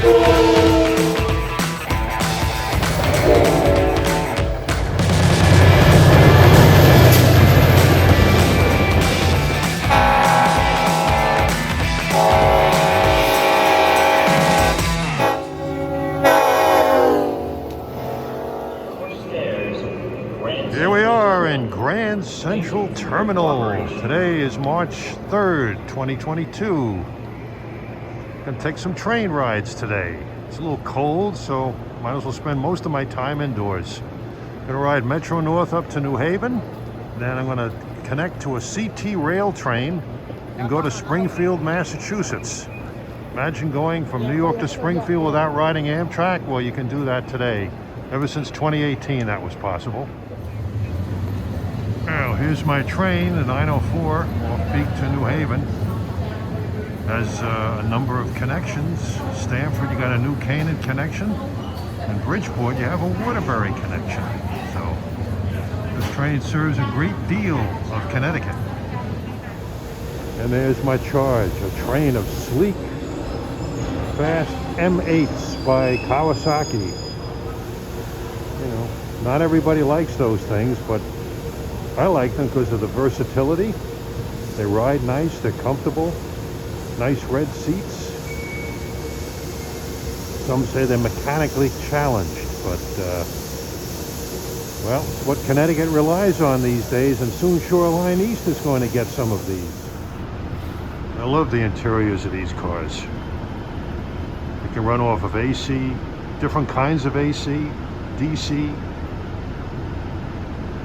Here we are in Grand Central Terminal. Today is March 3rd, 2022. Gonna take some train rides today. It's a little cold, so might as well spend most of my time indoors. Gonna ride Metro North up to New Haven. Then I'm gonna connect to a CT rail train and go to Springfield, Massachusetts. Imagine going from New York to Springfield without riding Amtrak. Well, you can do that today. Ever since 2018, that was possible. Now, here's my train, the 904, off-peak to New Haven. Has a number of connections. Stamford, you got a New Canaan connection. And Bridgeport, you have a Waterbury connection. So, this train serves a great deal of Connecticut. And there's my charge, a train of sleek, fast M8’s by Kawasaki. You know, not everybody likes those things, but I like them because of the versatility. They ride nice, they're comfortable, nice red seats. Some say they're mechanically challenged, but well, it's what Connecticut relies on these days, and soon Shoreline East is going to get some of these. I love the interiors of these cars. They can run off of AC, different kinds of AC, DC.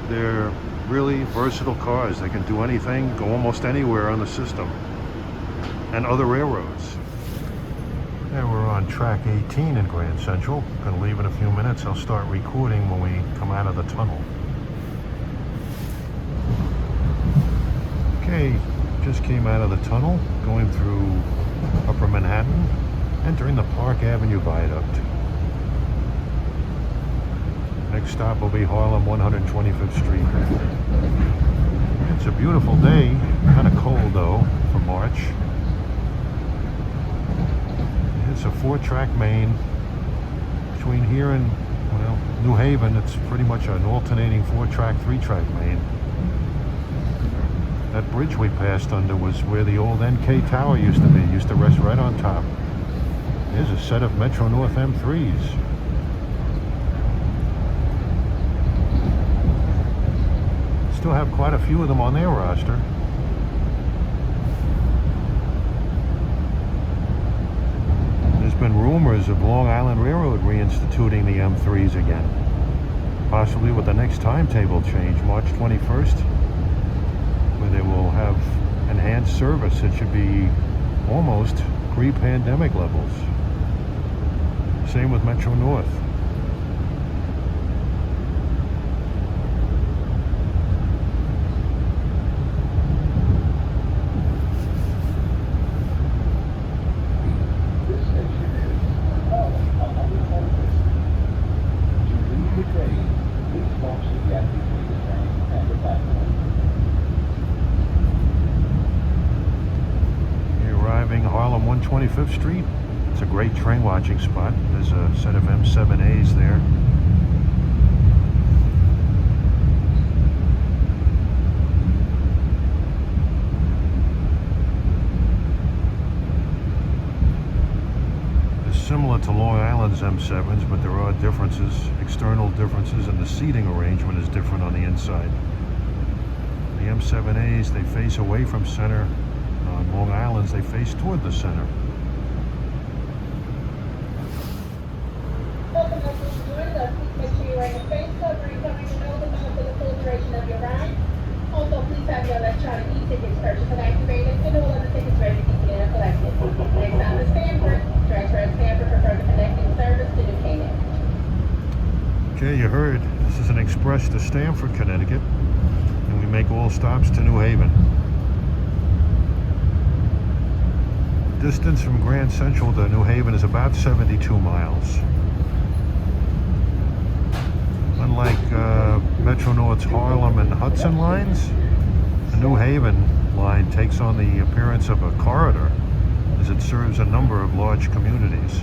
They're really versatile cars. They can do anything, go almost anywhere on the system, and other railroads. And we're on track 18 in Grand Central. Gonna leave in a few minutes. I'll start recording when we come out of the tunnel. Okay, just came out of the tunnel, going through Upper Manhattan, entering the Park Avenue Viaduct. Next stop will be Harlem 125th Street. It's a beautiful day, kind of cold though for March. It's a 4-track main. Between here and, well, New Haven, it's pretty much an alternating 4-track, 3-track main. That bridge we passed under was where the old NK Tower used to be. Used to rest right on top. Here's a set of Metro North M3s. Still have quite a few of them on their roster. There's been rumors of Long Island Railroad reinstituting the M3s again, possibly with the next timetable change, March 21st, where they will have enhanced service. It should be almost pre-pandemic levels. Same with Metro North. Harlem 125th Street. It's a great train watching spot. There's a set of M7As there. It's similar to Long Island's M7s, but there are differences, external differences, and the seating arrangement is different on the inside. The M7As, they face away from center. On Long Island's, they face toward the center. Welcome to join us. Please make sure you're wearing a face covering, covering your nose and mouth for the full duration of your ride. Also, please have your electronic e-tickets purchased and activated, and all other tickets ready to be scanned and collected. Next time to Stamford, transfer to Stamford for further connecting service to New Canaan. Okay, you heard. This is an express to Stratford, Connecticut, and we make all stops to New Haven. Distance from Grand Central to New Haven is about 72 miles. Unlike Metro North's Harlem and Hudson lines, the New Haven line takes on the appearance of a corridor as it serves a number of large communities.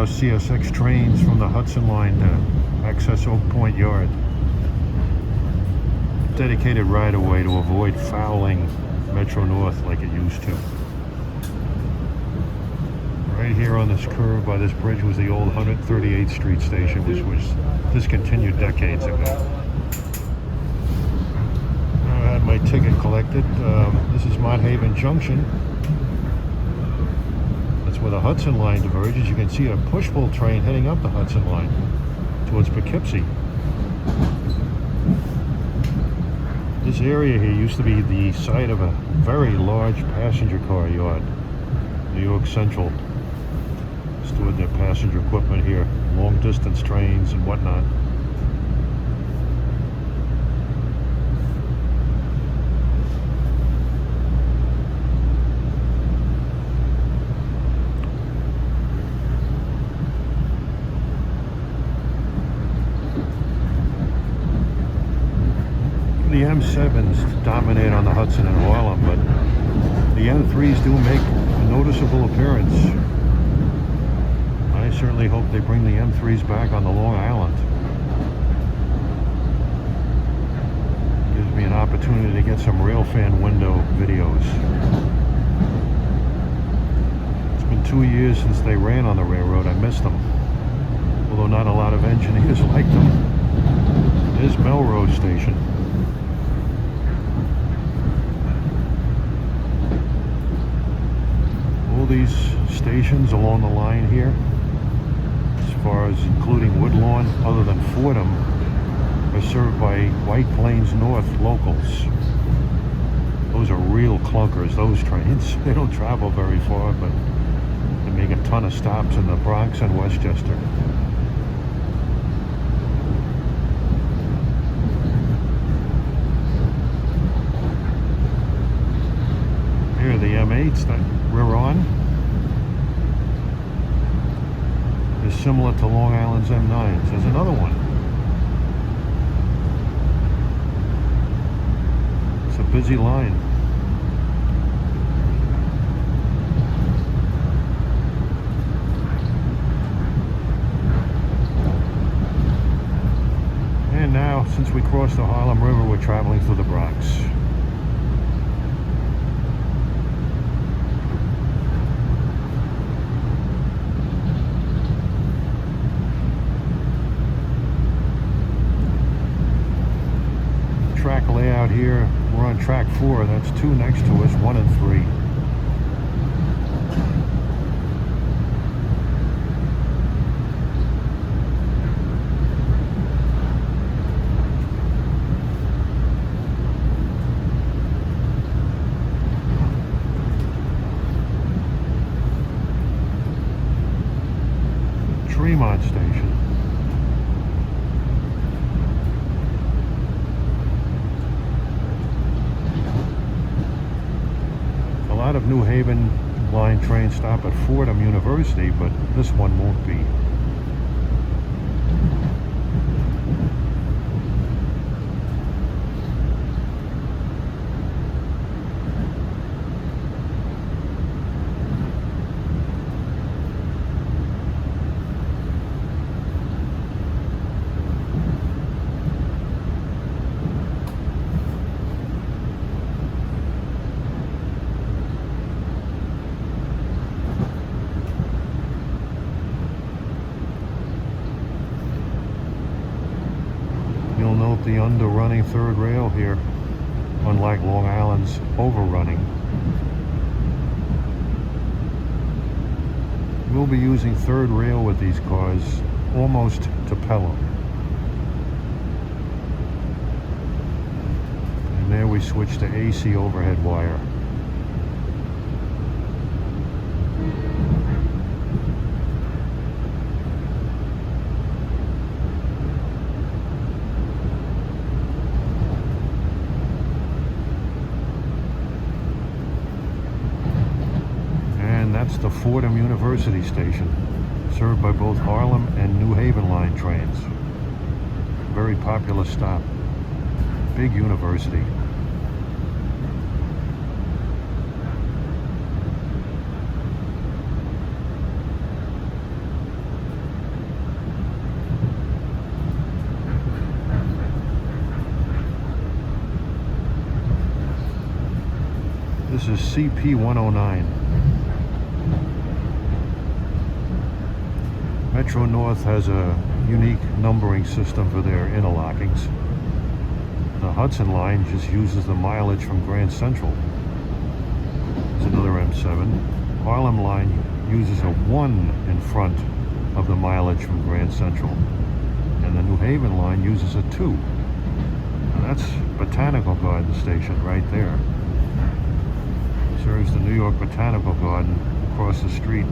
CSX trains from the Hudson line to access Oak Point Yard. Dedicated right-of-way to avoid fouling Metro North like it used to. Right here on this curve by this bridge was the old 138th Street station, which was discontinued decades ago. I had my ticket collected. This is Mott Haven Junction. That's where the Hudson line diverges. You can see a push-pull train heading up the Hudson line towards Poughkeepsie. This area here used to be the site of a very large passenger car yard. New York Central stored their passenger equipment here, long distance trains and whatnot. The M7's dominate on the Hudson and Harlem, but the M3s do make a noticeable appearance. I certainly hope they bring the M3s back on the Long Island. Gives me an opportunity to get some railfan window videos. It's been 2 years since they ran on the railroad. I missed them, although not a lot of engineers liked them. There's Melrose Station. All these stations along the line here, as far as including Woodlawn, other than Fordham, are served by White Plains North locals. Those are real clunkers, those trains. They don't travel very far, but they make a ton of stops in the Bronx and Westchester. Here are the M8’s that we're on. Is similar to Long Island's M9's. There's another one. It's a busy line. And now, since we crossed the Harlem River, we're traveling through the Bronx. Track layout here, we're on track 4. That's 2 next to us, 1 and 3. Tremont Station. A lot of New Haven line trains stop at Fordham University, but this one won't be. You'll note the underrunning third rail here, unlike Long Island's overrunning. We'll be using third rail with these cars almost to Pelham. And there we switch to AC overhead wire. That's the Fordham University station, served by both Harlem and New Haven line trains. Very popular stop. Big university. is CP 109. Metro North has a unique numbering system for their interlockings. The Hudson line just uses the mileage from Grand Central. There's another M7. Harlem line uses a 1 in front of the mileage from Grand Central. And the New Haven line uses a 2. And that's Botanical Garden Station right there. Serves the New York Botanical Garden across the street.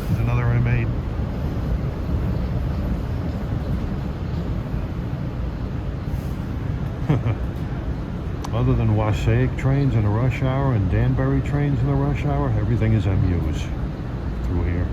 There's another M8. Other than Wassaic trains in the rush hour and Danbury trains in the rush hour, everything is MUs through here.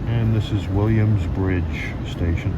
And this is Williams Bridge Station.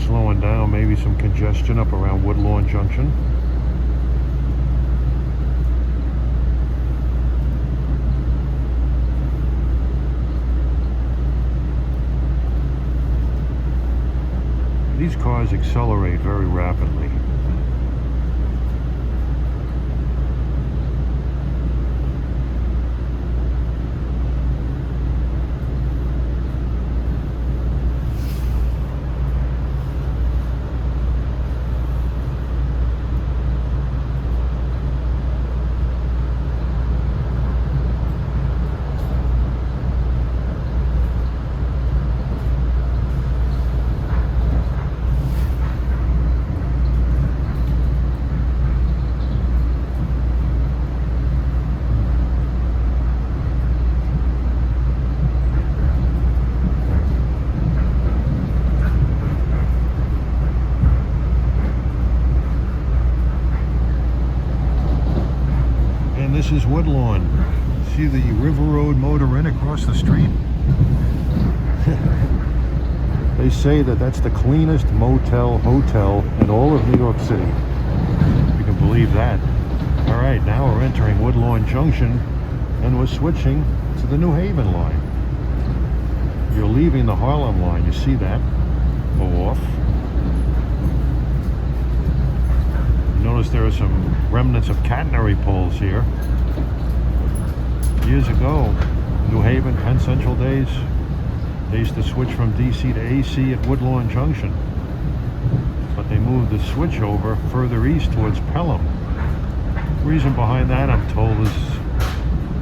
Slowing down, maybe some congestion up around Woodlawn Junction. These cars accelerate very rapidly. This is Woodlawn. See the River Road Motor Inn across the street? They say that that's the cleanest hotel in all of New York City. You can believe that. All right, now we're entering Woodlawn Junction and we're switching to the New Haven line. you're leaving the Harlem line, you see that go off. You notice there are some remnants of catenary poles here. Years ago, New Haven, Penn Central days, they used to switch from DC to AC at Woodlawn Junction. But they moved the switch over further east towards Pelham. The reason behind that, I'm told, is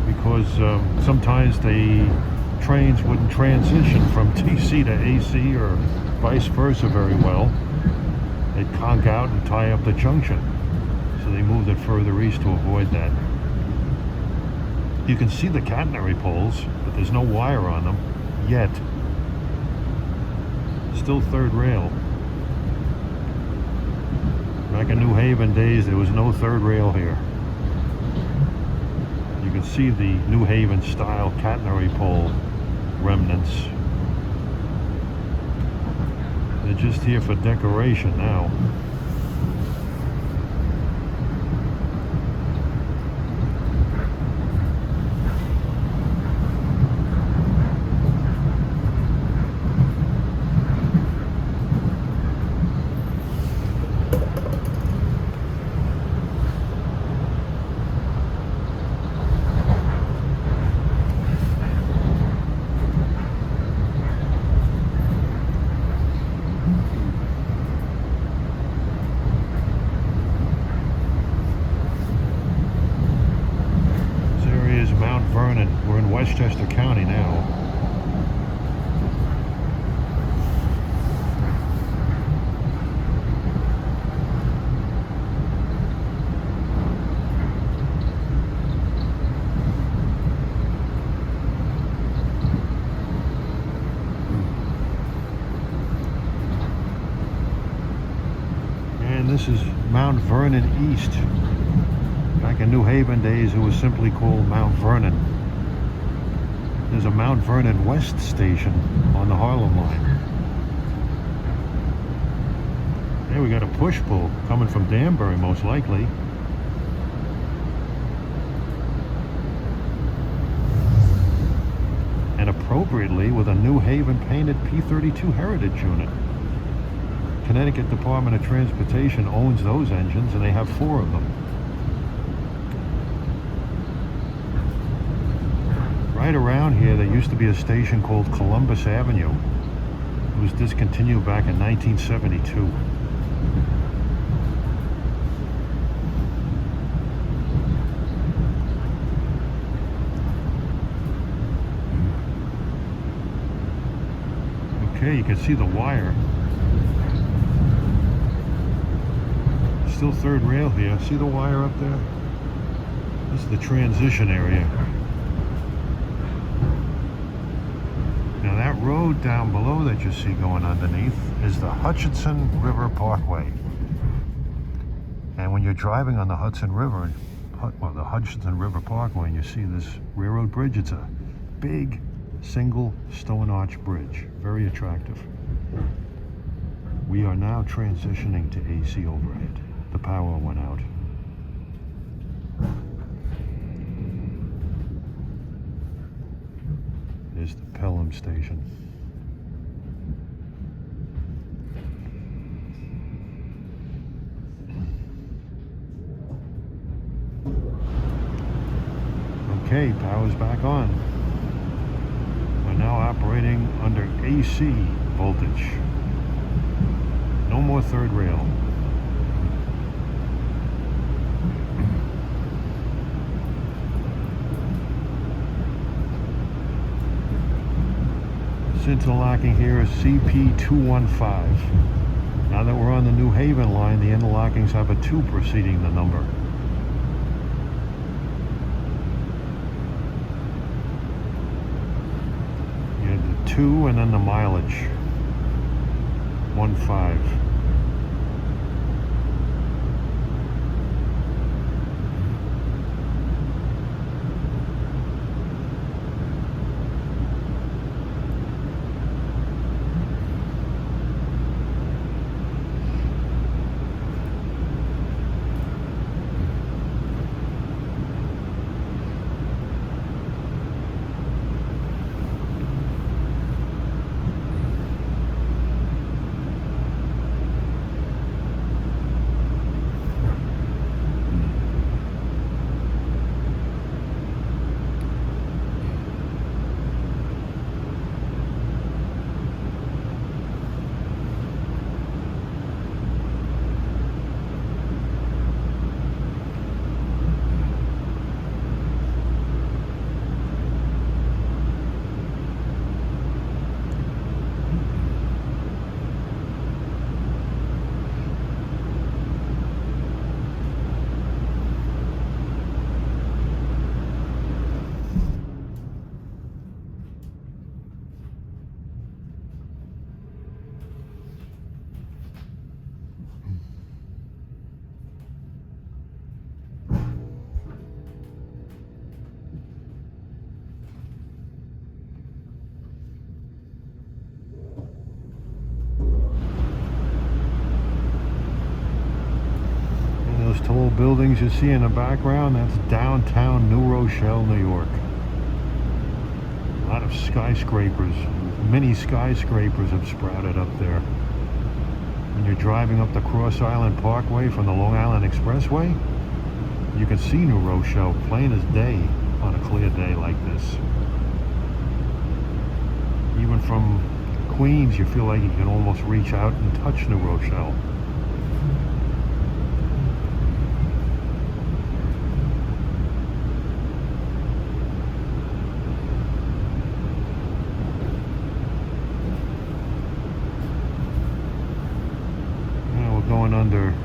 because sometimes the trains wouldn't transition from DC to AC or vice versa very well. They'd conk out and tie up the junction. So they moved it further east to avoid that. You can see the catenary poles, but there's no wire on them yet. Still third rail. Back in New Haven days, there was no third rail here. You can see the New Haven style catenary pole remnants. They're just here for decoration now. We're in Westchester County now. And this is Mount Vernon East. Back in New Haven days, it was simply called Mount Vernon. There's a Mount Vernon West station on the Harlem line. There we got a push-pull coming from Danbury, most likely. And appropriately, with a New Haven painted P-32 Heritage unit. Connecticut Department of Transportation owns those engines, and they have 4 of them. Right around here, there used to be a station called Columbus Avenue. It was discontinued back in 1972. Okay, you can see the wire. Still third rail here. See the wire up there? This is the transition area. Now that road down below that you see going underneath is the Hutchinson River Parkway. And when you're driving on the Hudson River, well, the Hutchinson River Parkway, and you see this railroad bridge, it's a big single stone arch bridge. Very attractive. We are now transitioning to AC overhead. The power went out. There's the Pelham station. Okay, power's back on. We're now operating under AC voltage. No more third rail. Interlocking here is CP215. Now that we're on the New Haven line, the interlockings have a 2 preceding the number. You have the 2 and then the mileage. 15. buildings you see in the background, that's downtown New Rochelle, New York. A lot of skyscrapers, mini skyscrapers have sprouted up there. When you're driving up the Cross Island Parkway from the Long Island Expressway, you can see New Rochelle plain as day on a clear day like this. Even from Queens, you feel like you can almost reach out and touch New Rochelle.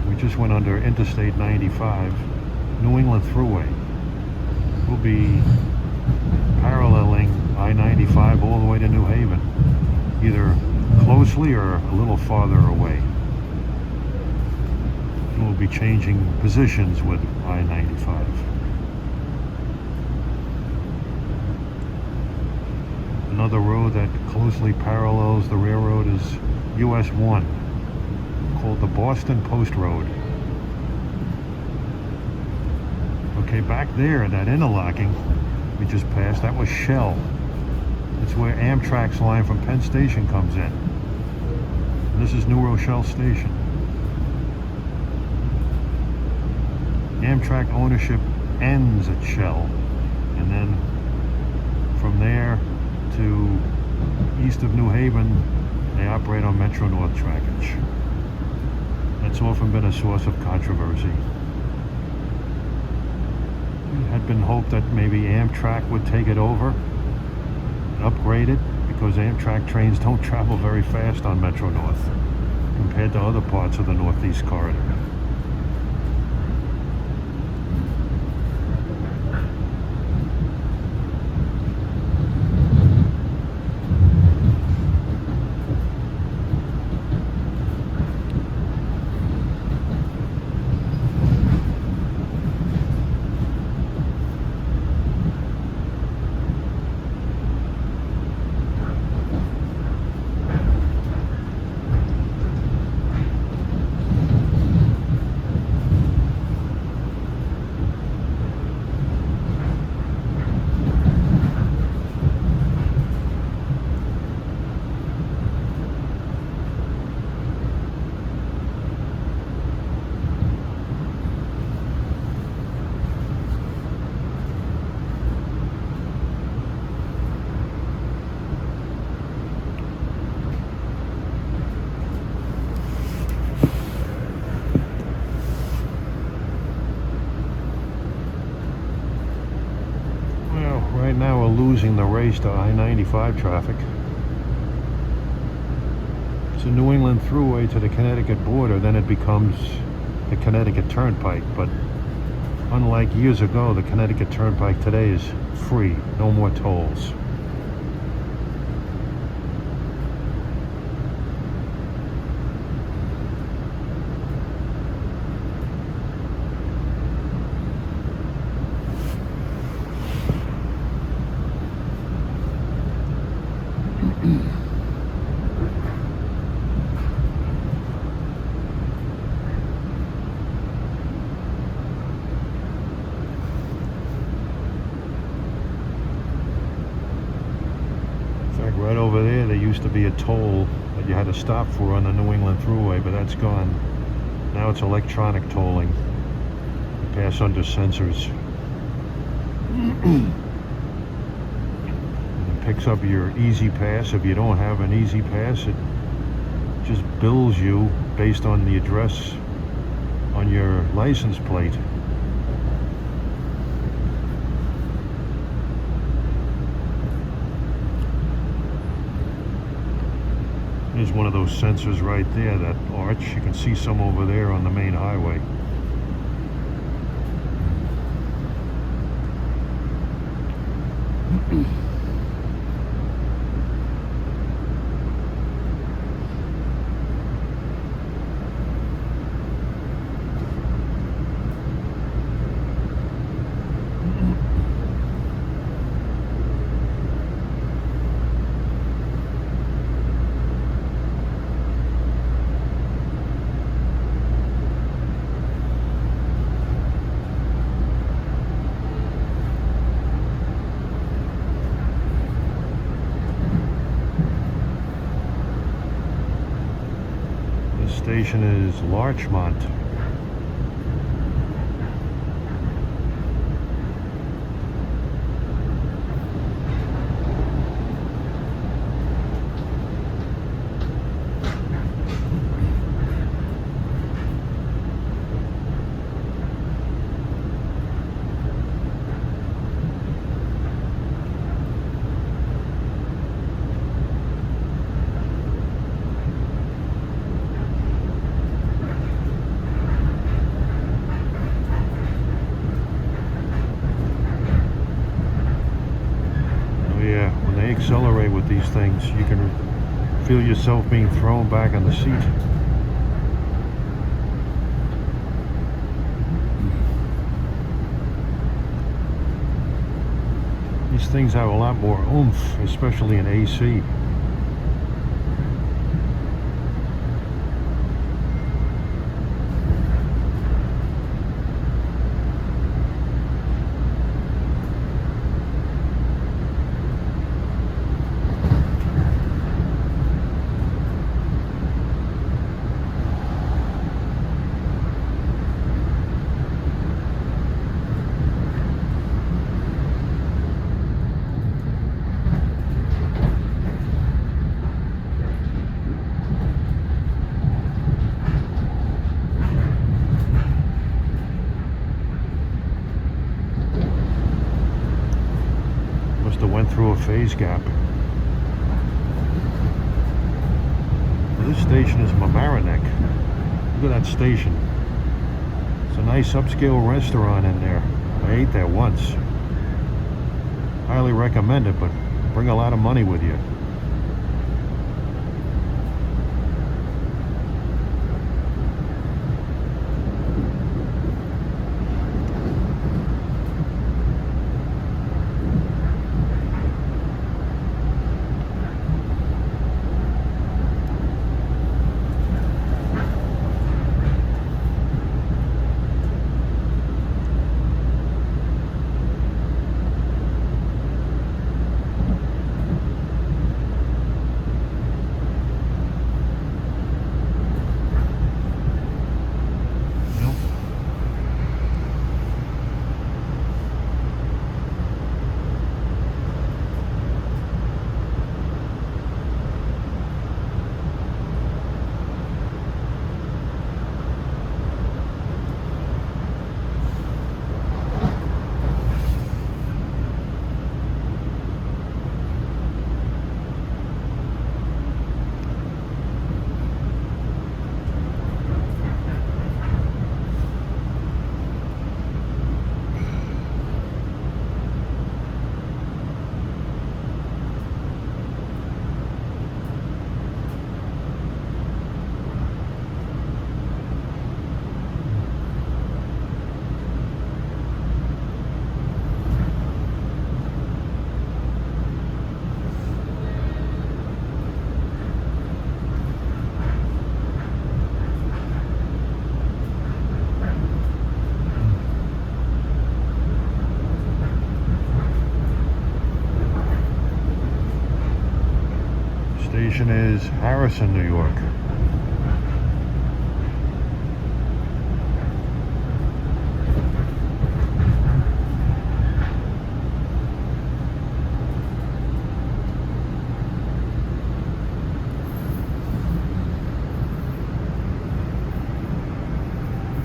We just went under Interstate 95, New England Thruway. We'll be paralleling I-95 all the way to New Haven, either closely or a little farther away. And we'll be changing positions with I-95. Another road that closely parallels the railroad is US 1. Called the Boston Post Road. Okay, back there, that interlocking we just passed, that was Shell. It's where Amtrak's line from Penn Station comes in. And this is New Rochelle Station. Amtrak ownership ends at Shell, and then from there to east of New Haven, they operate on Metro North trackage. That's often been a source of controversy. It had been hoped that maybe Amtrak would take it over and upgrade it, because Amtrak trains don't travel very fast on Metro North compared to other parts of the Northeast Corridor. Right now we're losing the race to I-95 traffic. It's a New England Thruway to the Connecticut border, then it becomes the Connecticut Turnpike. But unlike years ago, the Connecticut Turnpike today is free, no more tolls. Right over there used to be a toll that you had to stop for on the New England Thruway, but that's gone. Now it's electronic tolling. You pass under sensors. It picks up your Easy Pass. If you don't have an Easy Pass, it just bills you based on the address on your license plate. There's one of those sensors right there, that arch. You can see some over there on the main highway. station is Larchmont. Accelerate with these things, you can feel yourself being thrown back on the seat. These things have a lot more oomph, especially in AC. Went through a phase gap. Well, this station is Mamaroneck. Look at that station. It's a nice upscale restaurant in there. I ate there once. Highly recommend it, but bring a lot of money with you. Station is Harrison, New York.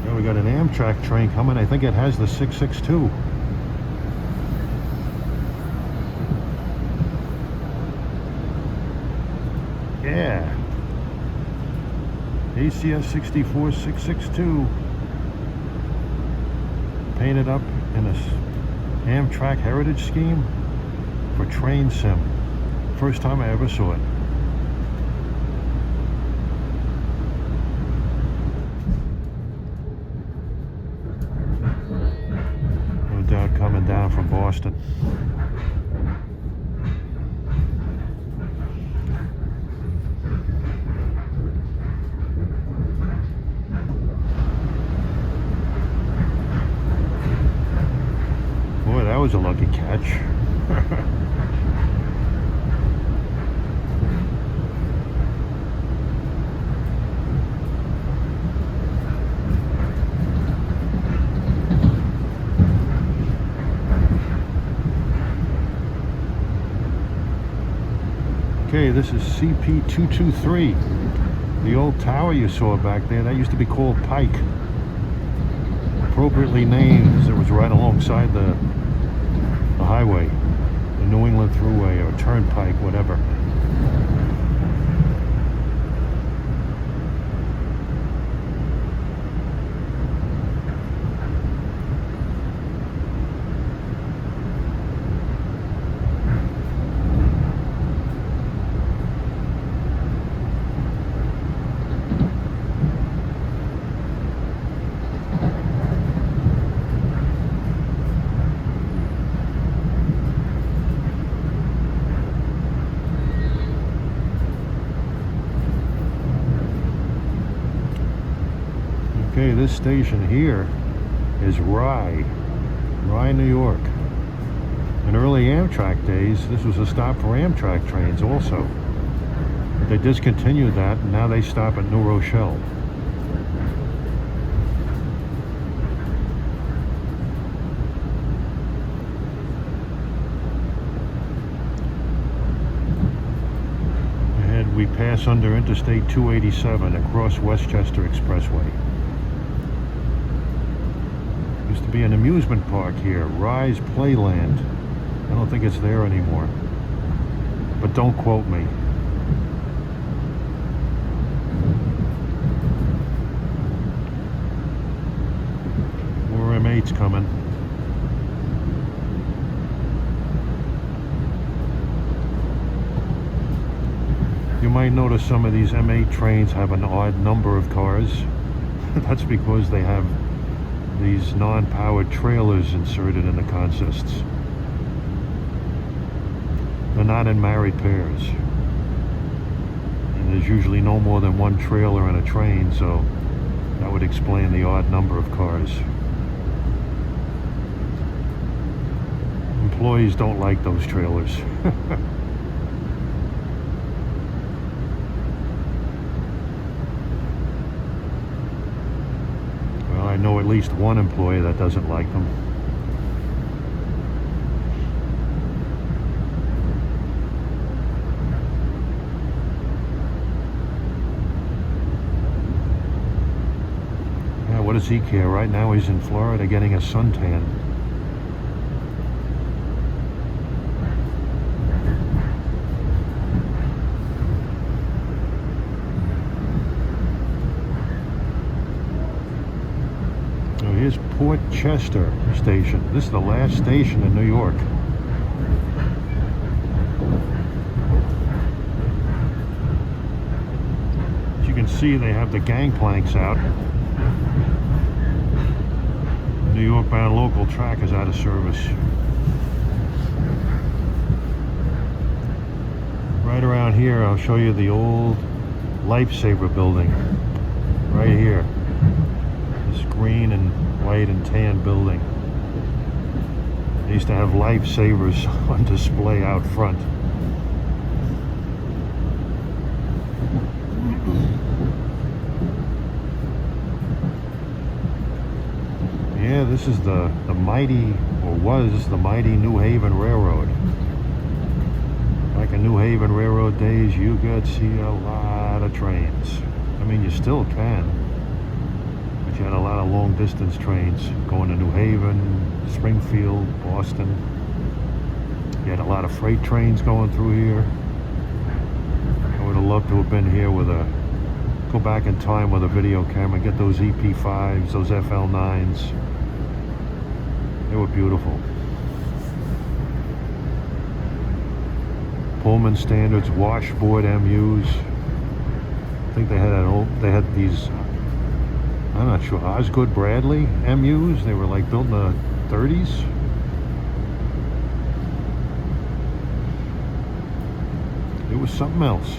Now we got an Amtrak train coming. I think it has the 662. Yeah, ACS 64662, painted up in a Amtrak heritage scheme for train sim. First time I ever saw it. No doubt coming down from Boston. That was a lucky catch. Okay, this is CP223. The old tower you saw back there, that used to be called Pike. Appropriately named as it was right alongside the highway, the New England Thruway or Turnpike, whatever. Okay, this station here is Rye, New York. In early Amtrak days, this was a stop for Amtrak trains also. But they discontinued that, and now they stop at New Rochelle. Ahead, we pass under Interstate 287 across Westchester Expressway. Used to be an amusement park here, Rye's Playland. I don't think it's there anymore, but don't quote me. More M8's coming. You might notice some of these M8 trains have an odd number of cars. That's because they have these non-powered trailers inserted in the consists. They're not in married pairs. And there's usually no more than one trailer in a train, so that would explain the odd number of cars. Employees don't like those trailers. I know at least one employee that doesn't like them. Yeah, what does he care? Right now he's in Florida getting a suntan. Here's Port Chester Station. This is the last station in New York. As you can see, they have the gangplanks out. New York bound local track is out of service. Right around here, I'll show you the old Lifesaver building. Right here. This green and white and tan building. They used to have lifesavers on display out front. Yeah, this is the mighty, or was the mighty New Haven Railroad. Back in New Haven Railroad days, you could see a lot of trains. I mean, you still can. You had a lot of long distance trains going to New Haven, Springfield, Boston. You had a lot of freight trains going through here. I would have loved to have been here with go back in time with a video camera, get those EP5s, those FL9s. They were beautiful. Pullman Standards, washboard MUs. I think they had these, I'm not sure, Osgood Bradley MUs. They were like built in the 30s. It was something else.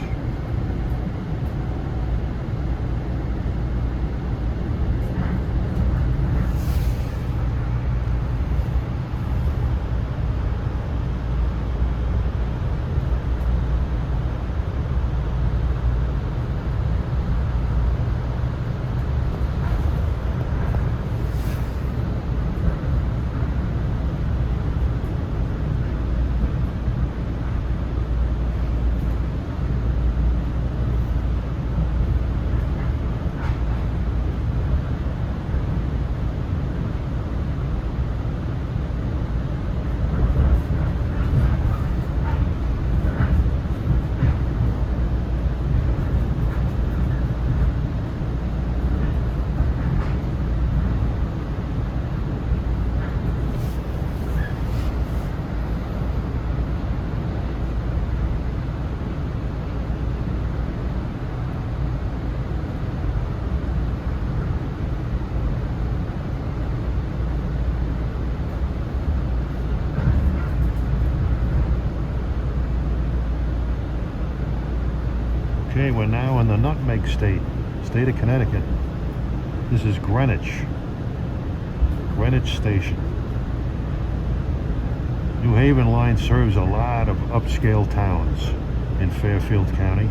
Okay, we're now in the Nutmeg State of Connecticut. This is Greenwich Station. New Haven line serves a lot of upscale towns in Fairfield County.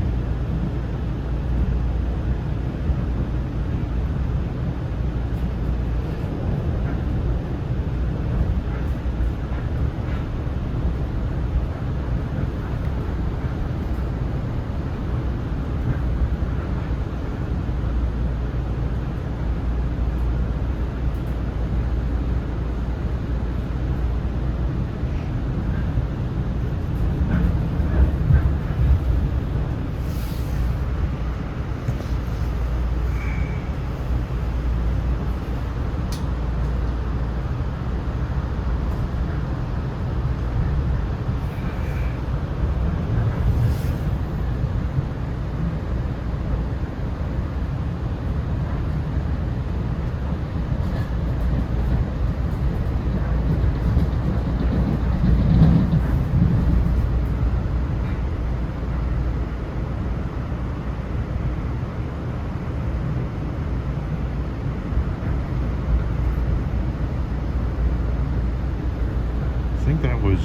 I think that was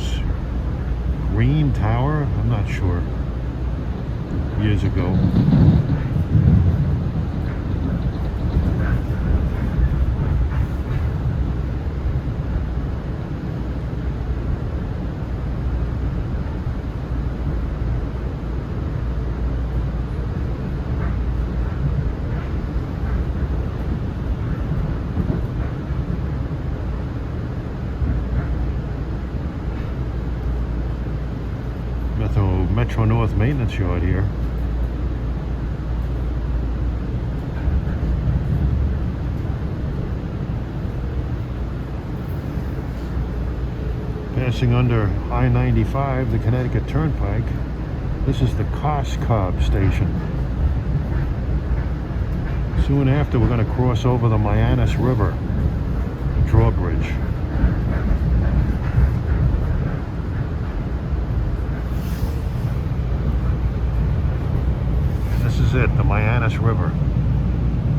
Green Tower, I'm not sure, years ago. Metro North maintenance yard here. Passing under I-95, the Connecticut Turnpike. This is the Coscob station. Soon after, we're going to cross over the M8’s River drawbridge. This is it, the M8’s River.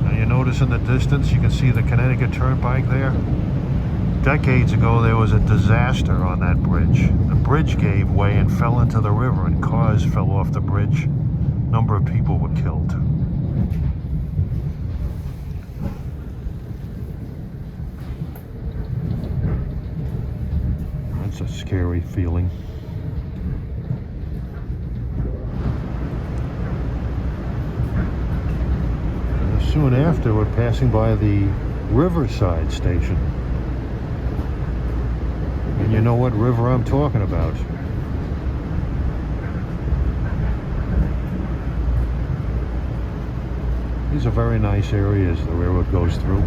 Now you notice in the distance, you can see the Connecticut Turnpike there. Decades ago, there was a disaster on that bridge. The bridge gave way and fell into the river, and cars fell off the bridge. A number of people were killed. That's a scary feeling. Soon after, we're passing by the Riverside station. And you know what river I'm talking about. These are very nice areas the railroad goes through.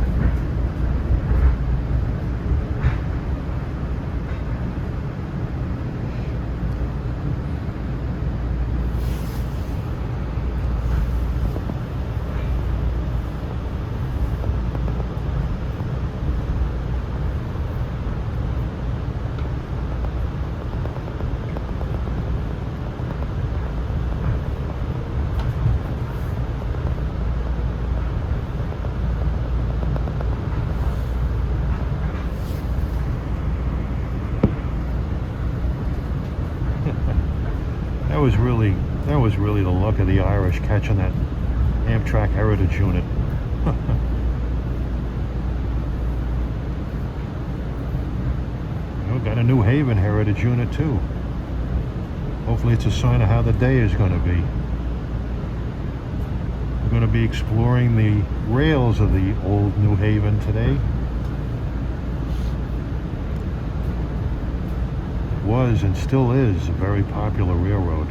That was really the luck of the Irish catching that Amtrak Heritage unit. We got a New Haven Heritage unit too. Hopefully it's a sign of how the day is going to be. We're going to be exploring the rails of the old New Haven today. Was and still is a very popular railroad.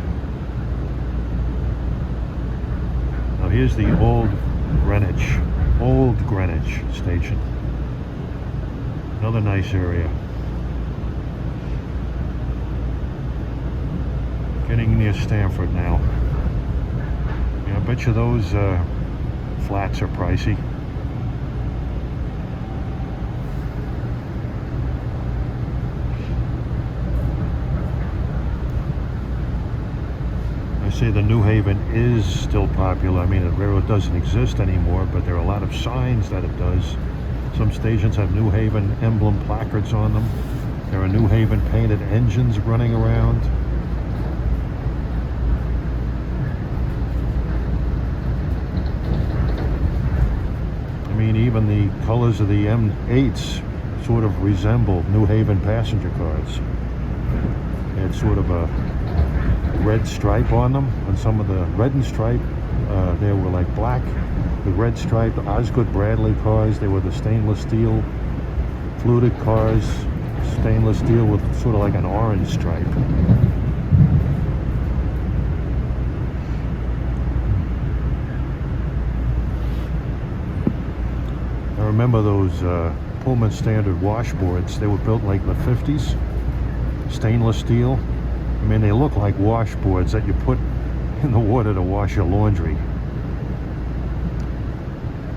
Now here's the old Greenwich station. Another nice area. Getting near Stamford now. Yeah, I bet you those flats are pricey. say the New Haven is still popular. I mean, the railroad doesn't exist anymore, but there are a lot of signs that it does. Some stations have New Haven emblem placards on them. There are New Haven painted engines running around. I mean, even the colors of the M8’s sort of resemble New Haven passenger cars. They had sort of a red stripe on them. On some of the red and stripe, they were like black with red stripe. Osgood Bradley cars, they were the stainless steel fluted cars, stainless steel with sort of like an orange stripe. I remember those Pullman Standard washboards. They were built like the 50s, stainless steel. I mean, they look like washboards that you put in the water to wash your laundry.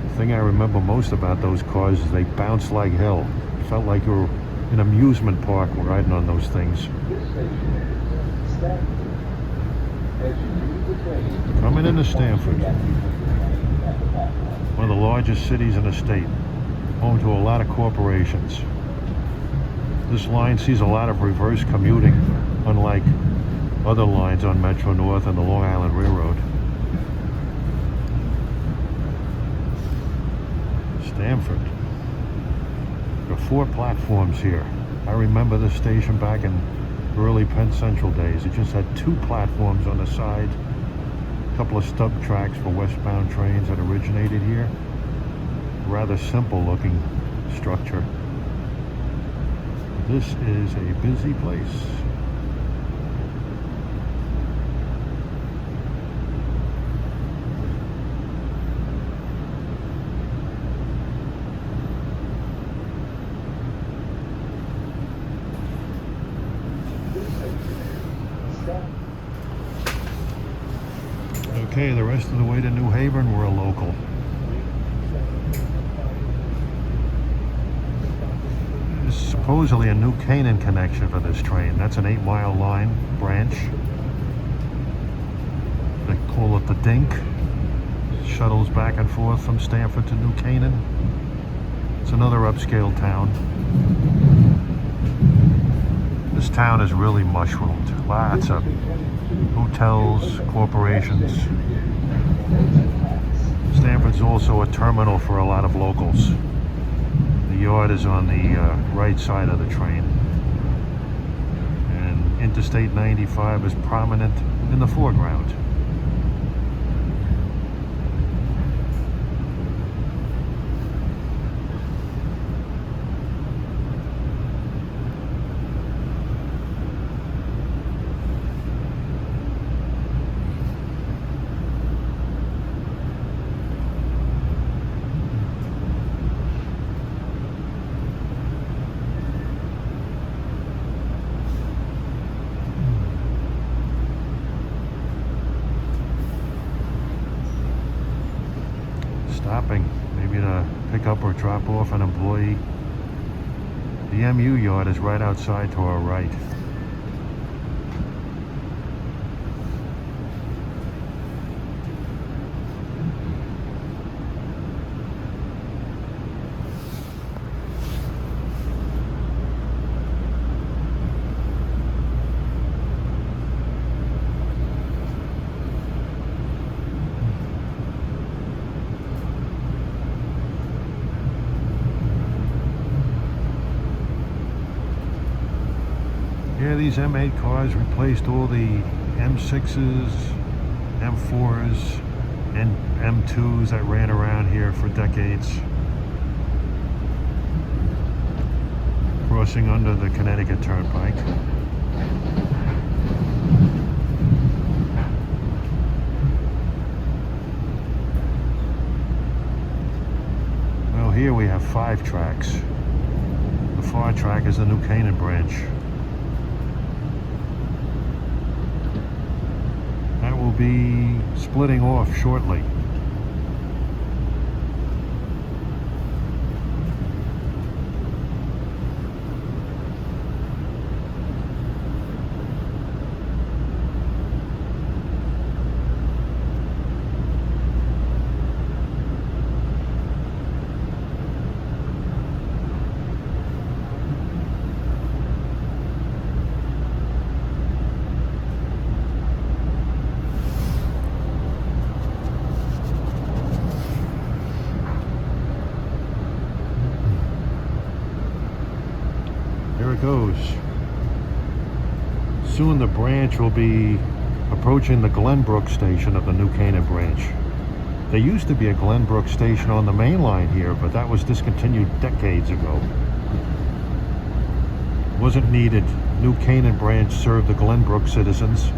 The thing I remember most about those cars is they bounced like hell. It felt like you were in an amusement park riding on those things. Coming into Stamford, one of the largest cities in the state, home to a lot of corporations. This line sees a lot of reverse commuting, unlike other lines on Metro North and the Long Island Railroad. Stamford. There are 4 platforms here. I remember this station back in early Penn Central days. It just had 2 platforms on the side, a couple of stub tracks for westbound trains that originated here. Rather simple looking structure. This is a busy place. Okay, the rest of the way to New Haven, we're a local. There's supposedly a New Canaan connection for this train. That's an 8-mile line branch. They call it the Dink. Shuttles back and forth from Stamford to New Canaan. It's another upscale town. This town is really mushroomed. Lots of hotels, corporations. Stamford's also a terminal for a lot of locals. The yard is on the right side of the train. And Interstate 95 is prominent in the foreground. Stopping, maybe to pick up or drop off an employee. The MU yard is right outside to our right. Yeah, these M8 cars replaced all the M6's, M4's, and M2's that ran around here for decades. Crossing under the Connecticut Turnpike. Well, here we have 5 tracks. The far track is the New Canaan branch. Will be splitting off shortly. goes. Soon the branch will be approaching the Glenbrook station of the New Canaan branch. There used to be a Glenbrook station on the main line here, but that was discontinued decades ago. Wasn't needed. New Canaan branch served the Glenbrook citizens.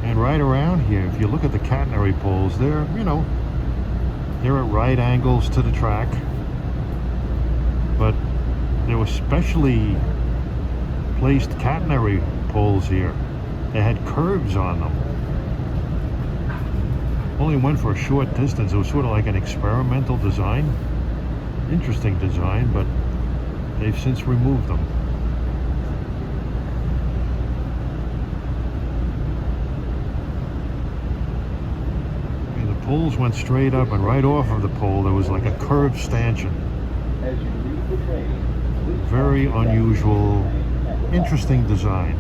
And right around here, if you look at the catenary poles, they're, they're at right angles to the track. But there were specially placed catenary poles here. They had curves on them. Only went for a short distance. It was sort of like an experimental design. Interesting design, but they've since removed them. And the poles went straight up, and right off of the pole there was like a curved stanchion. Very unusual, interesting design.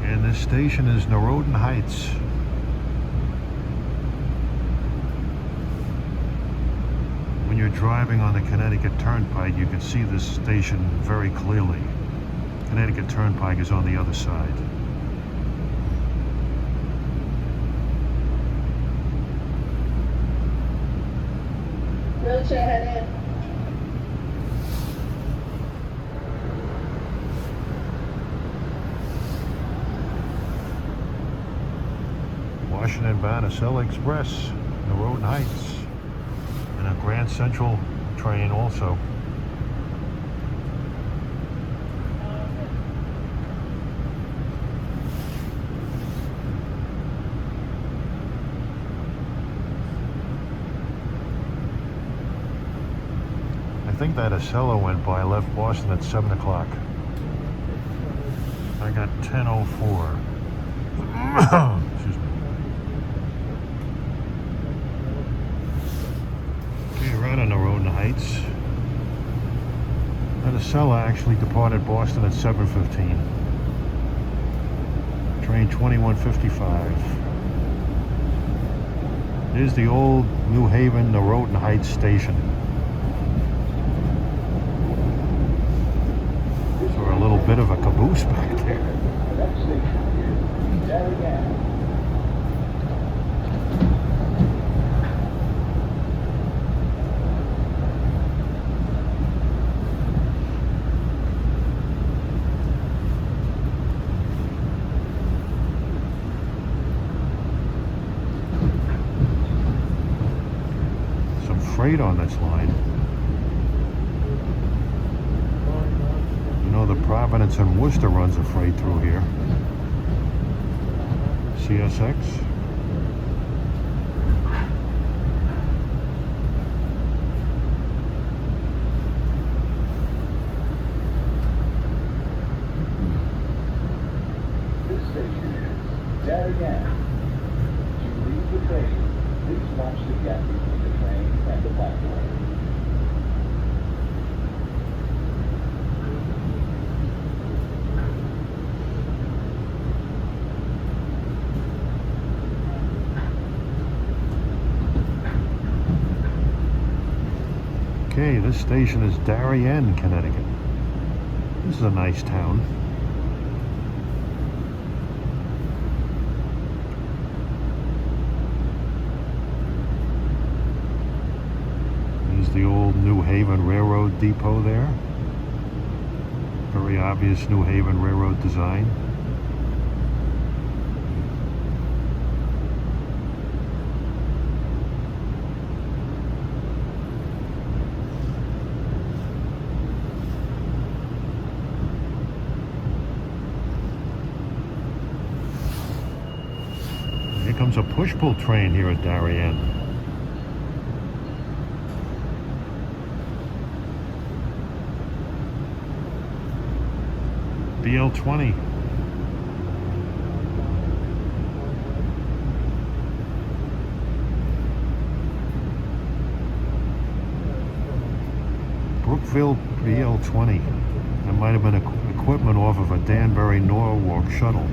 And this station is Narodin Heights. When you're driving on the Connecticut Turnpike, you can see this station very clearly. Connecticut Turnpike is on the other side. Wheelchair head in. Washington Banasel Express, Narodin Heights. And a Grand Central train also. I think that Acela went by, left Boston at 7 o'clock. I got 10:04. Excuse me. Right on Narodin Heights. That Acela actually departed Boston at 7:15. Train 2155. Here's the old New Haven Narodin Heights station. So a little bit of a caboose back there. Freight on this line. You know, the Providence and Worcester runs a freight through here. CSX. This station is Darien. To leave the train, please watch the gap between the train and the platform. Okay, this station is Darien, Connecticut. This is a nice town. There's the old New Haven Railroad depot there. Very obvious New Haven Railroad design. Here comes a push-pull train here at Darien. BL20. Brookville BL20. That might have been equipment off of a Danbury Norwalk shuttle.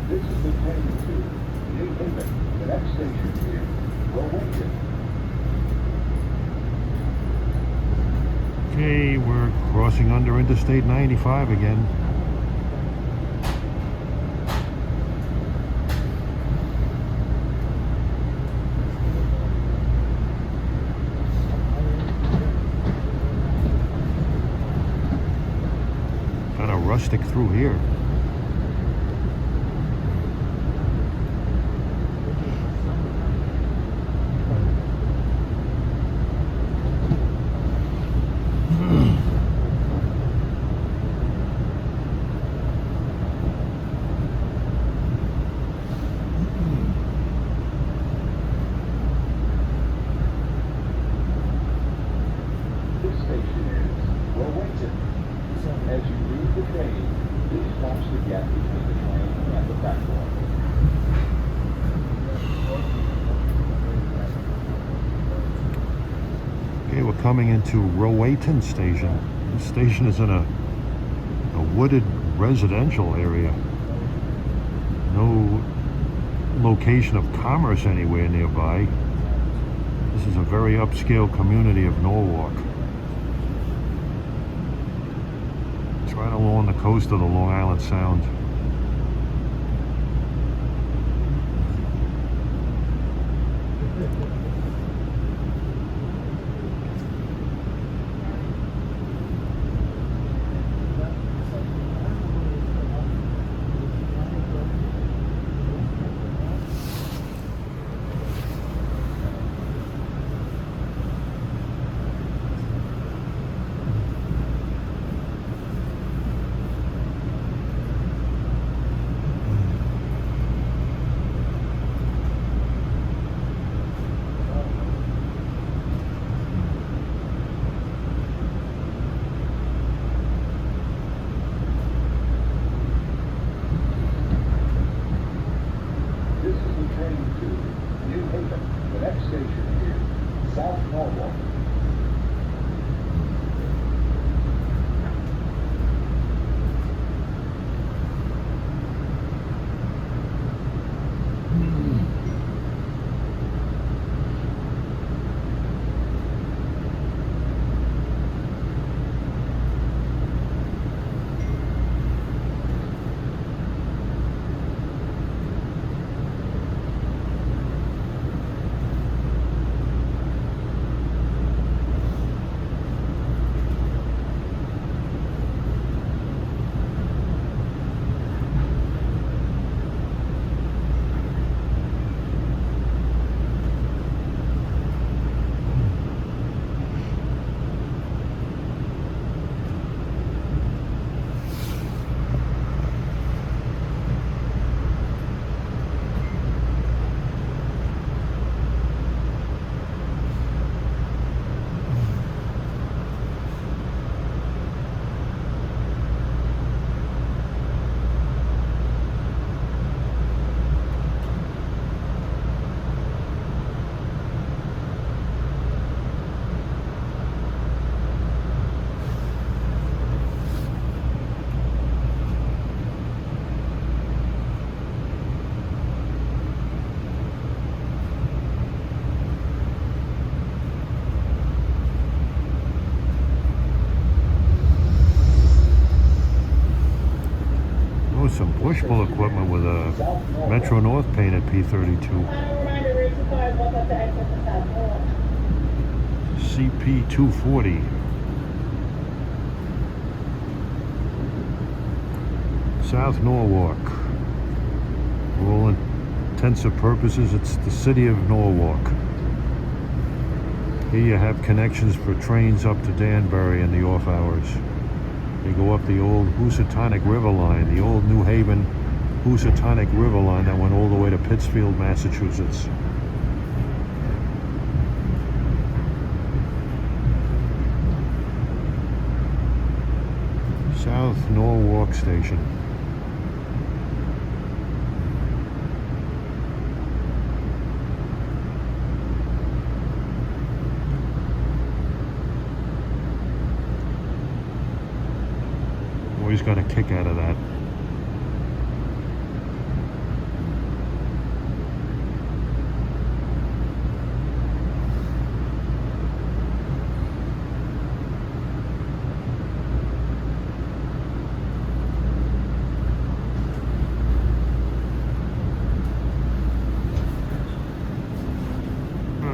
This is the train to New Haven. The next station is Wilmington. Okay, we're crossing under Interstate 95 again. Kind of rustic through here. This station is Wilmington. As you leave the train, please watch the gap between the train and the platform. Okay, we're coming into Rowayton Station. This station is in a wooded residential area. No location of commerce anywhere nearby. This is a very upscale community of Norwalk. It's right along the coast of the Long Island Sound. This is the train to New Haven. The next station is South Norwalk. Some push-pull equipment with a Metro North painted P32. Final reminder, race required, walk up to exit the South Norwalk. CP240. South Norwalk. For all intents and purposes, it's the city of Norwalk. Here you have connections for trains up to Danbury in the off hours. They go up the old Housatonic River line, the old New Haven Housatonic River line that went all the way to Pittsfield, Massachusetts. South Norwalk Station. got a kick out of that.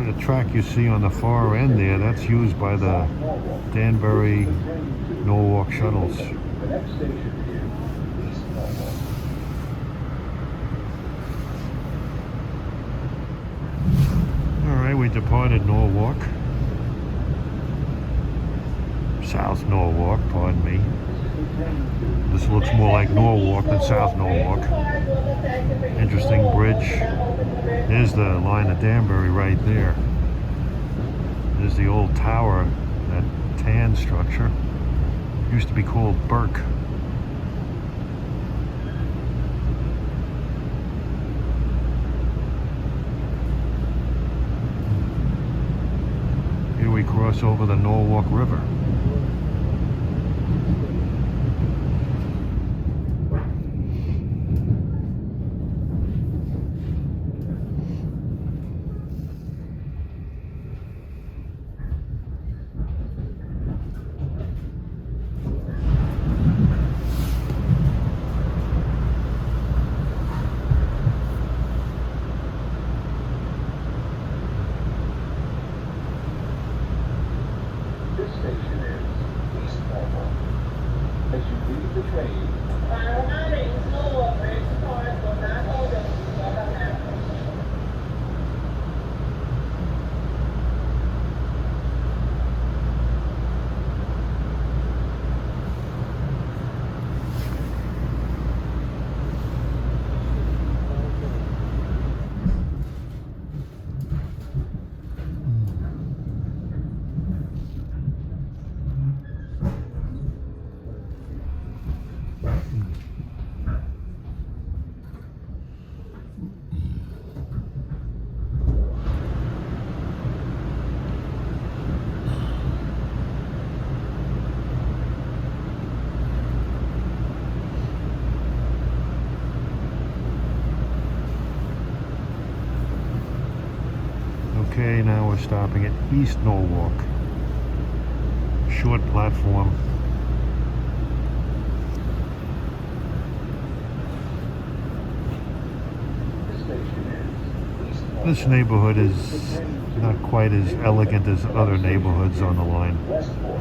The track you see on the far end there, that's used by the Danbury Norwalk shuttles. The next station is East Norwalk. Alright, we departed Norwalk. South Norwalk, pardon me. This looks more like Norwalk than South Norwalk. Interesting bridge. There's the line of Danbury right there. There's the old tower, that tan structure. Used to be called Burke. Here we cross over the Norwalk River. This station is East Norwalk. As you leave the train, Final warning, slow, bridge cars will not hold us. Welcome now. Okay, now we're stopping at East Norwalk. Short platform. this station is East Norwalk. This neighborhood is not quite as elegant as other neighborhoods on the line. Westport.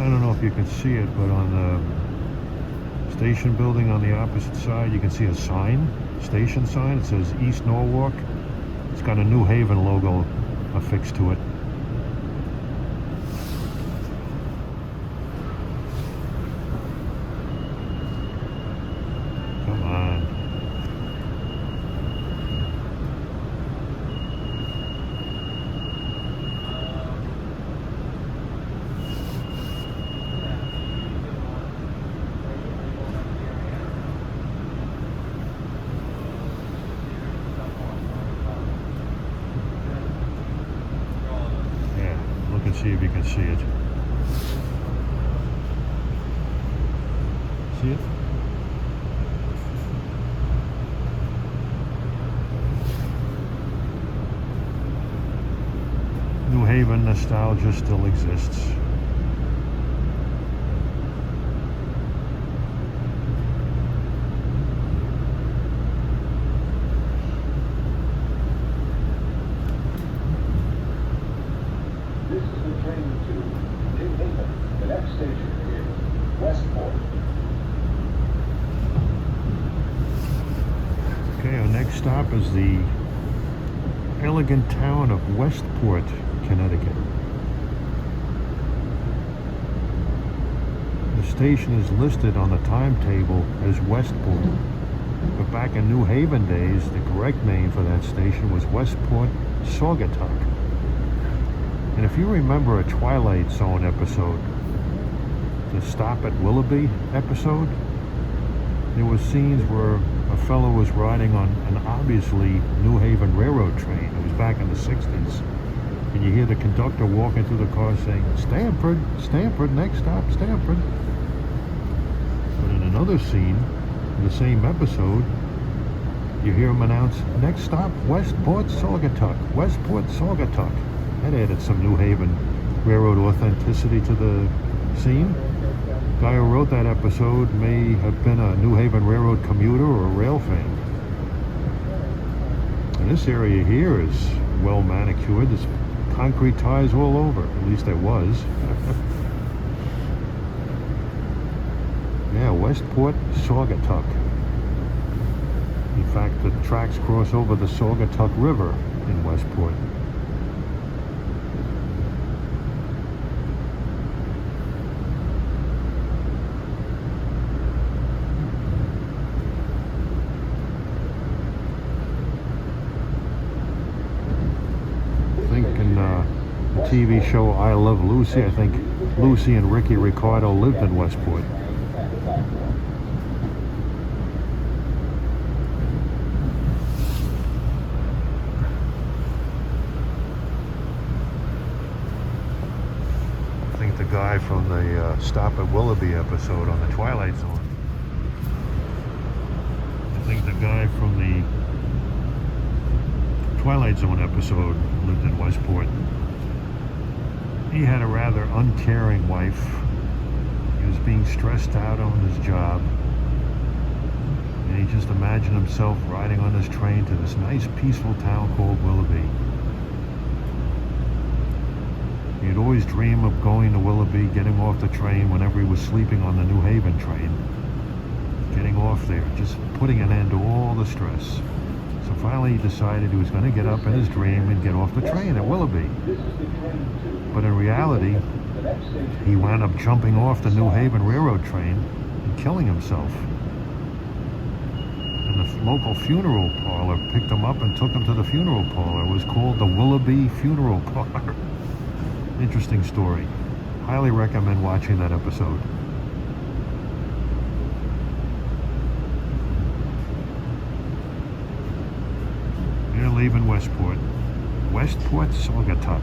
I don't know if you can see it, but on the station building on the opposite side, you can see a sign, station sign. It says East Norwalk. It's got a New Haven logo affixed to it. Come on. Look and see if you can see it. See it? New Haven nostalgia still exists. This is the train to New Haven. The next station is Westport. Okay, our next stop is the elegant town of Westport, Connecticut. station is listed on the timetable as Westport. But back in New Haven days, the correct name for that station was Westport Saugatuck. And if you remember a Twilight Zone episode, the Stop at Willoughby episode, there were scenes where a fellow was riding on an obviously New Haven Railroad train. It was back in the 60s. And you hear the conductor walking through the car saying, Stamford, Stamford, next stop, Stamford. But in another scene, in the same episode, you hear him announce, next stop, Westport Saugatuck, Westport Saugatuck. That added some New Haven Railroad authenticity to the scene. The guy who wrote that episode may have been a New Haven Railroad commuter or a rail fan. And this area here is well manicured. There's concrete ties all over. At least there was. Yeah, Westport Saugatuck. In fact, the tracks cross over the Saugatuck River in Westport. TV show I Love Lucy, I think Lucy and Ricky Ricardo lived in Westport. I think the guy from the Stop at Willoughby episode on the Twilight Zone. I think the guy from the Twilight Zone episode lived in Westport. He had a rather uncaring wife. He was being stressed out on his job. And he just imagined himself riding on this train to this nice, peaceful town called Willoughby. He'd always dream of going to Willoughby, getting off the train whenever he was sleeping on the New Haven train. Getting off there, just putting an end to all the stress. So finally he decided he was going to get up in his dream and get off the train at Willoughby. But in reality, he wound up jumping off the New Haven Railroad train and killing himself. And the local funeral parlor picked him up and took him to the funeral parlor. It was called the Willoughby Funeral Parlor. Interesting story. Highly recommend watching that episode. You're leaving Westport. Westport Saugatuck.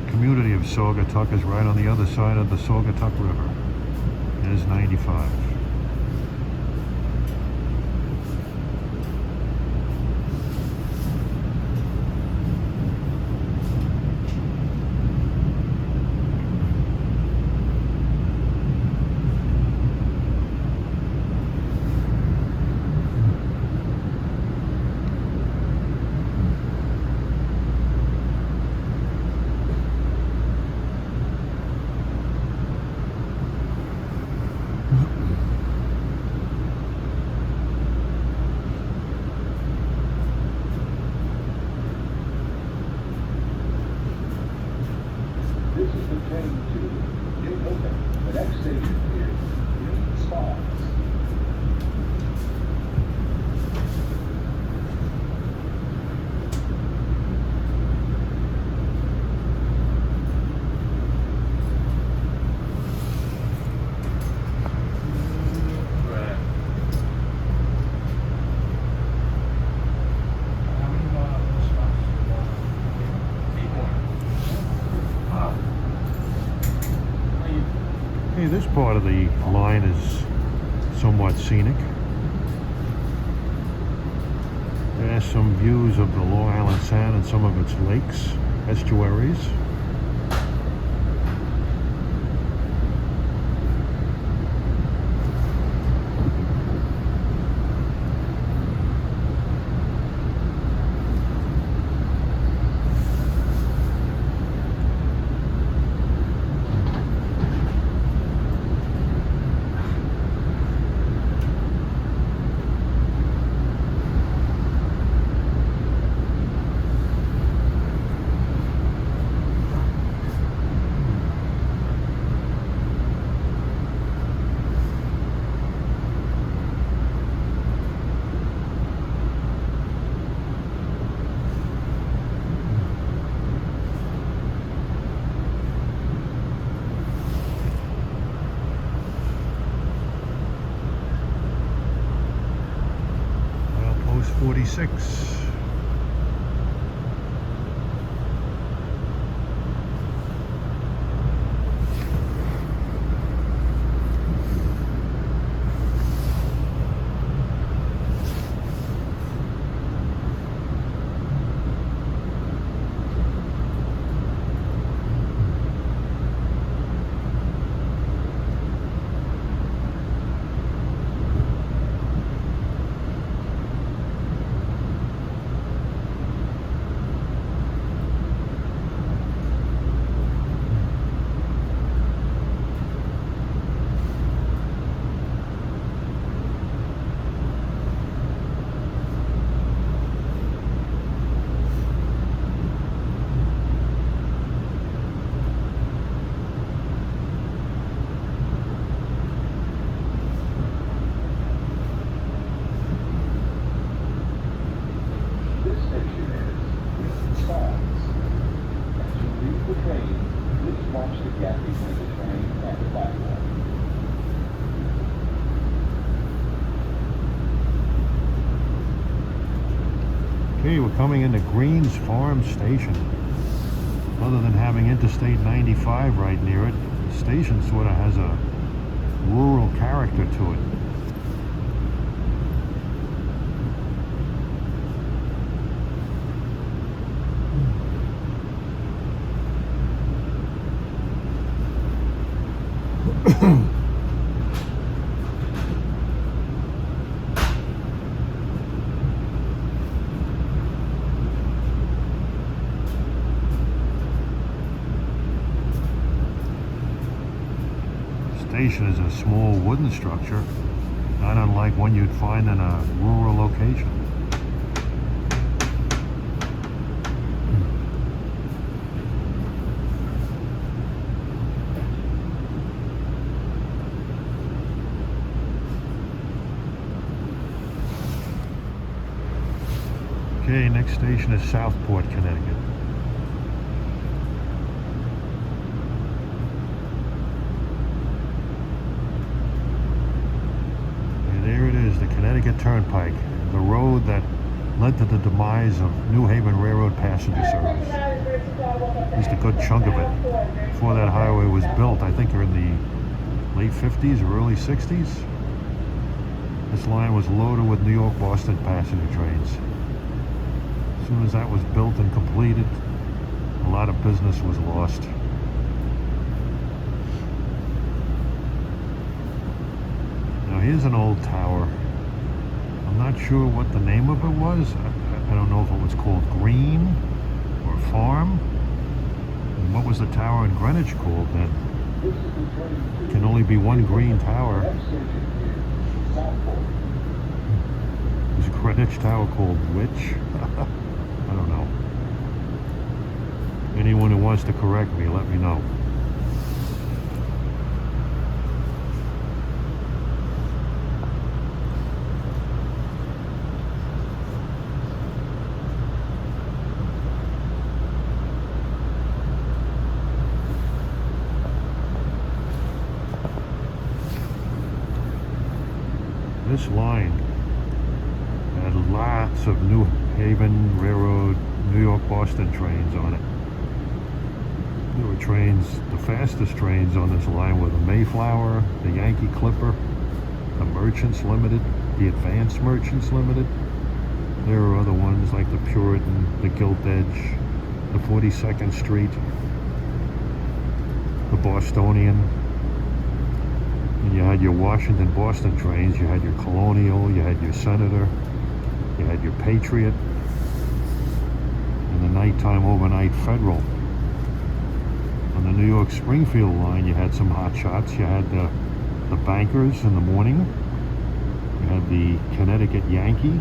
Community of Saugatuck is right on the other side of the Saugatuck River. It is 95. This is the train to New Haven. The next station is Green Spas. Hey, this part of the line is somewhat scenic. There's some views of the Long Island Sound and some of its lakes, estuaries. 66. This station is Science. As you leave the train, please watch the gap between the train and the platform. Okay, we're coming into Greens Farm Station. Other than having Interstate 95 right near it, the station sort of has a rural character to it. Station is a small wooden structure, not unlike one you'd find in a rural location. Okay, next station is Southport, Connecticut. There it is, the Connecticut Turnpike, the road that led to the demise of New Haven Railroad passenger service. At least a good chunk of it before that highway was built. I think in the late 50s or early 60s. This line was loaded with New York-Boston passenger trains. As soon as that was built and completed, a lot of business was lost. Now here's an old tower. I'm not sure what the name of it was. I don't know if it was called Green or Farm. And what was the tower in Greenwich called then? Can only be one green tower. Is Greenwich Tower called which? I don't know. Anyone who wants to correct me, let me know. This line had lots of New Haven Railroad, New York-Boston trains on it. There were trains, the fastest trains on this line were the Mayflower, the Yankee Clipper, the Merchants Limited, the Advanced Merchants Limited. There were other ones like the Puritan, the Gilt Edge, the 42nd Street, the Bostonian. And you had your Washington-Boston trains, you had your Colonial, you had your Senator, you had your Patriot, and the nighttime overnight Federal. On the New York-Springfield line, you had some hot shots. You had the Bankers in the morning. You had the Connecticut Yankee.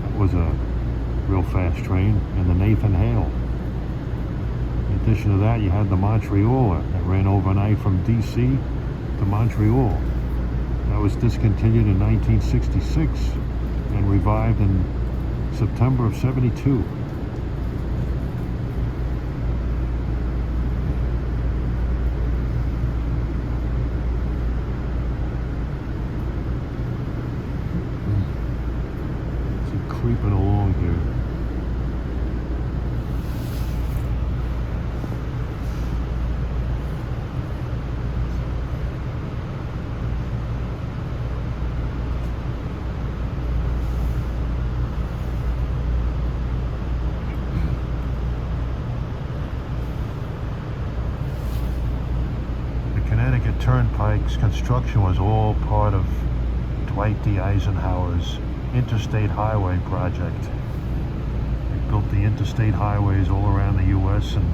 That was a real fast train. And the Nathan Hale. In addition to that, you had the Montrealer that ran overnight from D.C. to Montreal. That was discontinued in 1966 and revived in September of '72. Creeping along Connecticut Turnpike's construction was all part of Dwight D. Eisenhower's Interstate Highway project. They built the interstate highways all around the U.S. and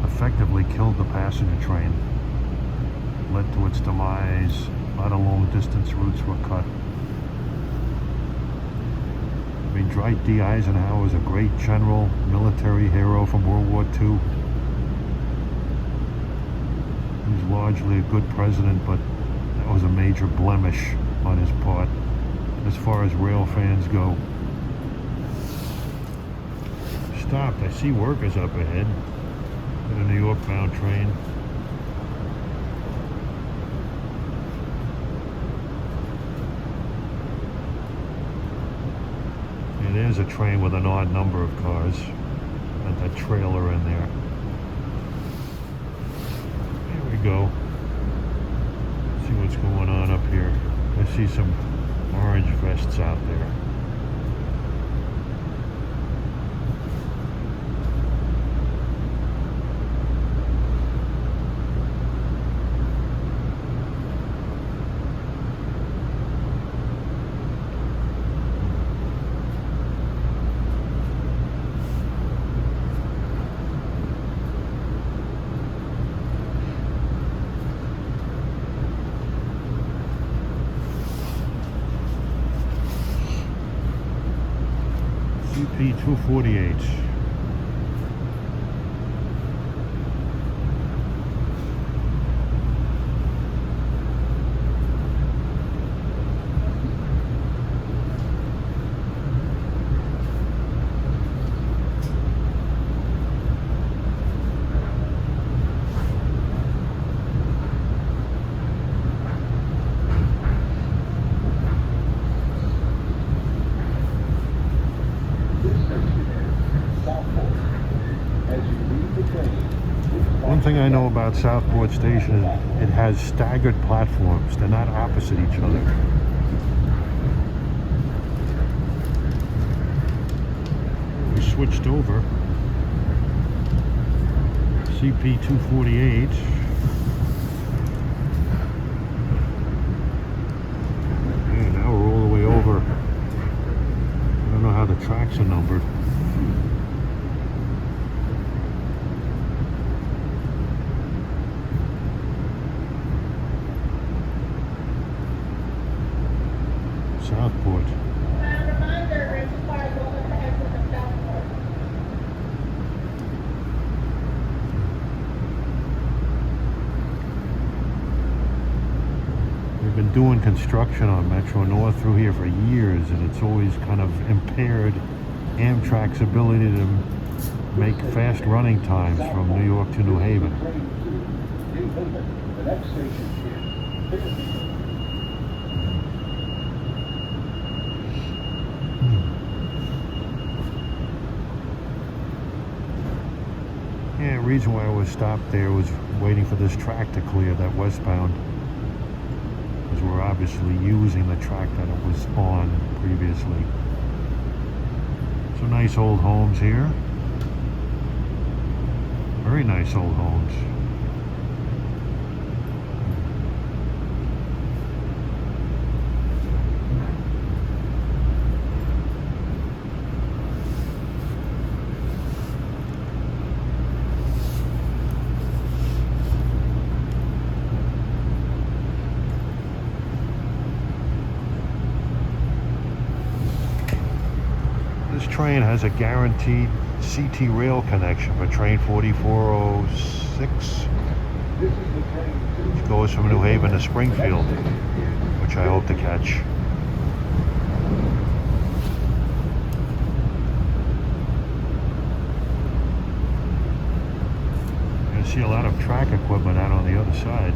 effectively killed the passenger train. Led to its demise. A lot of long-distance routes were cut. I mean, Dwight D. Eisenhower was a great general, military hero from World War II. He was largely a good president, but that was a major blemish on his part as far as rail fans go. Stopped. I see workers up ahead in a New York bound train. And there's a train with an odd number of cars. Got that trailer in there. Here we go. See what's going on up here. I see some orange vests out there. CP 248. One thing I know about Southport Station is it has staggered platforms. They're not opposite each other. We switched over. CP 248. Yeah, now we're all the way over. I don't know how the tracks are numbered. Southport. Reminder, race cars over to exit of Stratford. We've been doing construction on Metro North through here for years, and it's always kind of impaired Amtrak's ability to make fast running times from New York to New Haven. The next station is Fairfield. Yeah, the reason why I was stopped there was waiting for this track to clear, that westbound, because we're obviously using the track that it was on previously. So nice old homes here. Very nice old homes. This train has a guaranteed CT rail connection for train 4406, which goes from New Haven to Springfield, which I hope to catch. I see a lot of track equipment out on the other side.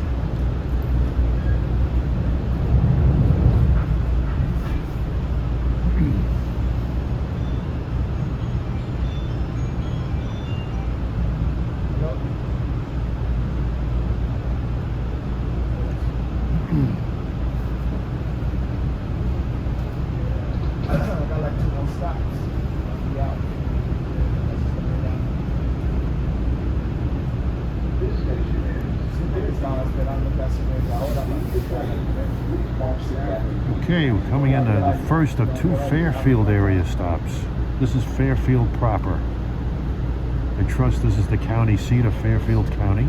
Estaba esperando casi media hora para que Okay, we're coming into the first of two Fairfield area stops. This is Fairfield proper. I trust this is the county seat of Fairfield County.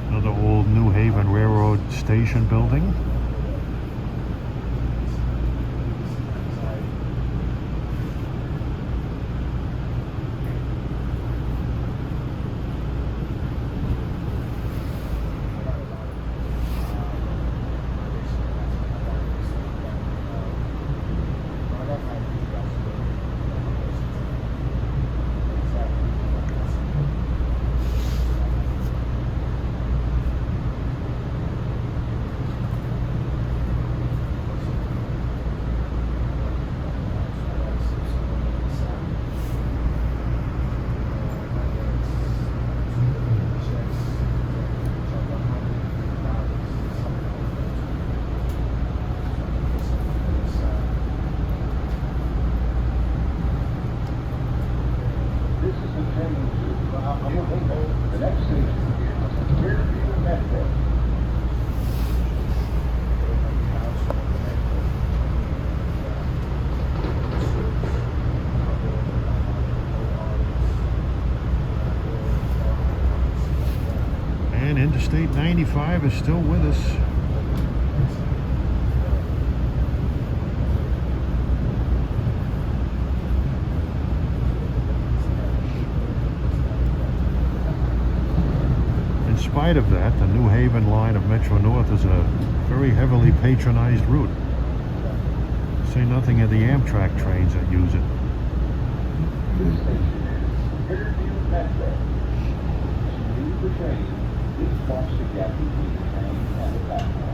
Another old New Haven Railroad station building. This is the train to New Haven. The next station is Fairfield Metro. And Interstate 95 is still with us. In spite of that, the New Haven line of Metro North is a very heavily patronized route. Say nothing of the Amtrak trains that use it. This station is Fairfield Metro. To leave the train, please watch the gap between the train and the platform.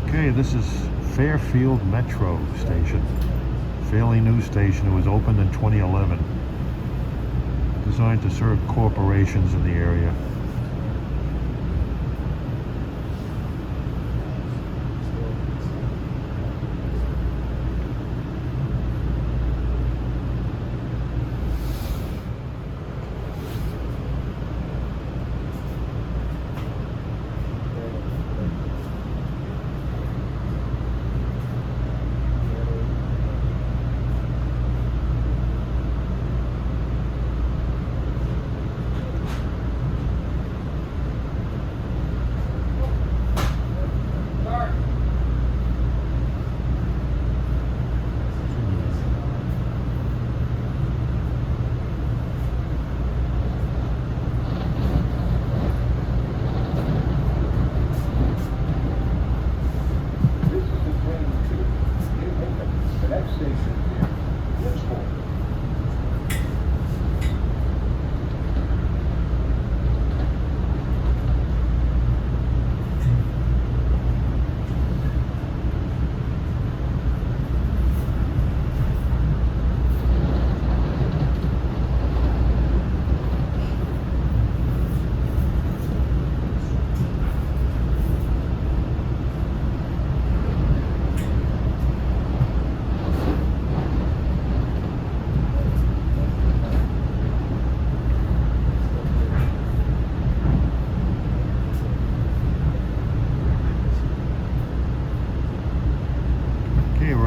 Okay, this is Fairfield Metro Station. Fairly new station. It was opened in 2011. Designed to serve corporations in the area.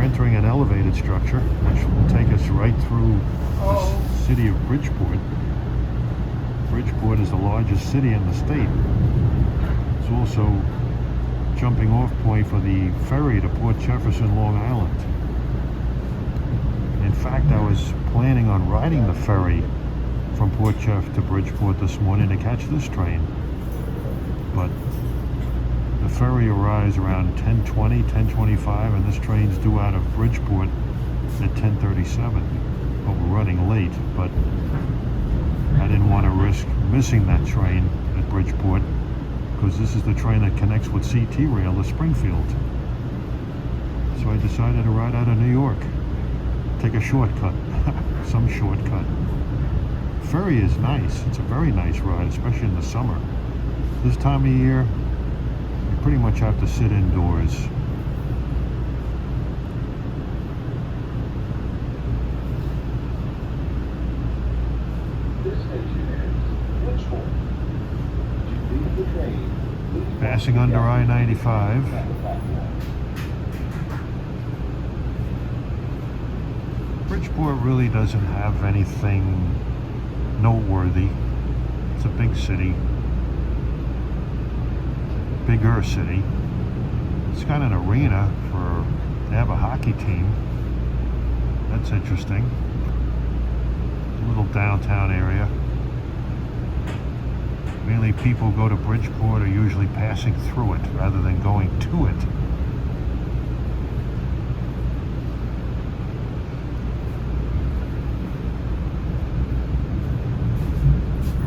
Entering an elevated structure, which will take us right through the city of Bridgeport. Bridgeport is the largest city in the state. It's also jumping off point for the ferry to Port Jefferson, Long Island. In fact, I was planning on riding the ferry from Port Jeff to Bridgeport this morning to catch this train. But the ferry arrives around 10:20, 10:25, and this train's due out of Bridgeport at 10:37. But we're running late, but I didn't want to risk missing that train at Bridgeport because this is the train that connects with CT Rail to Springfield. So I decided to ride out of New York. Take a shortcut, some shortcut. Ferry is nice. It's a very nice ride, especially in the summer. This time of year, you pretty much have to sit indoors. This station is Bridgeport. To leave the train, please Passing under I-95. Bridgeport really doesn't have anything noteworthy. It's a big city. Bigger city. It's got an arena they have a hockey team. That's interesting. A little downtown area. Mainly people who go to Bridgeport are usually passing through it rather than going to it.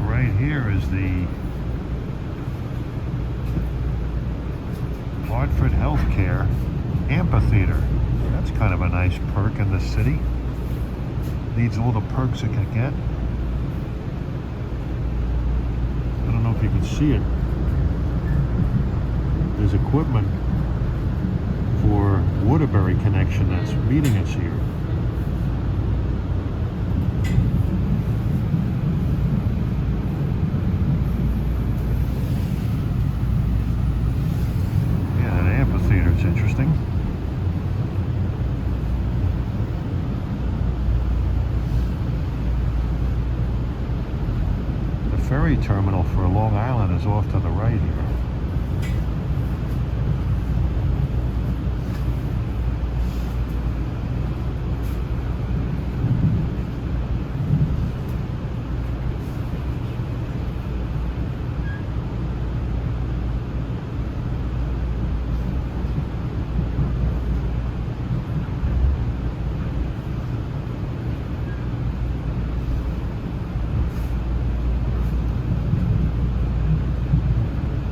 Right here is the Hartford Healthcare Amphitheater. That's kind of a nice perk in the city. Needs all the perks it can get. I don't know if you can see it. There's equipment for Waterbury Connection that's meeting us here. Yeah, an amphitheater is interesting. The ferry terminal for Long Island is off to the right here.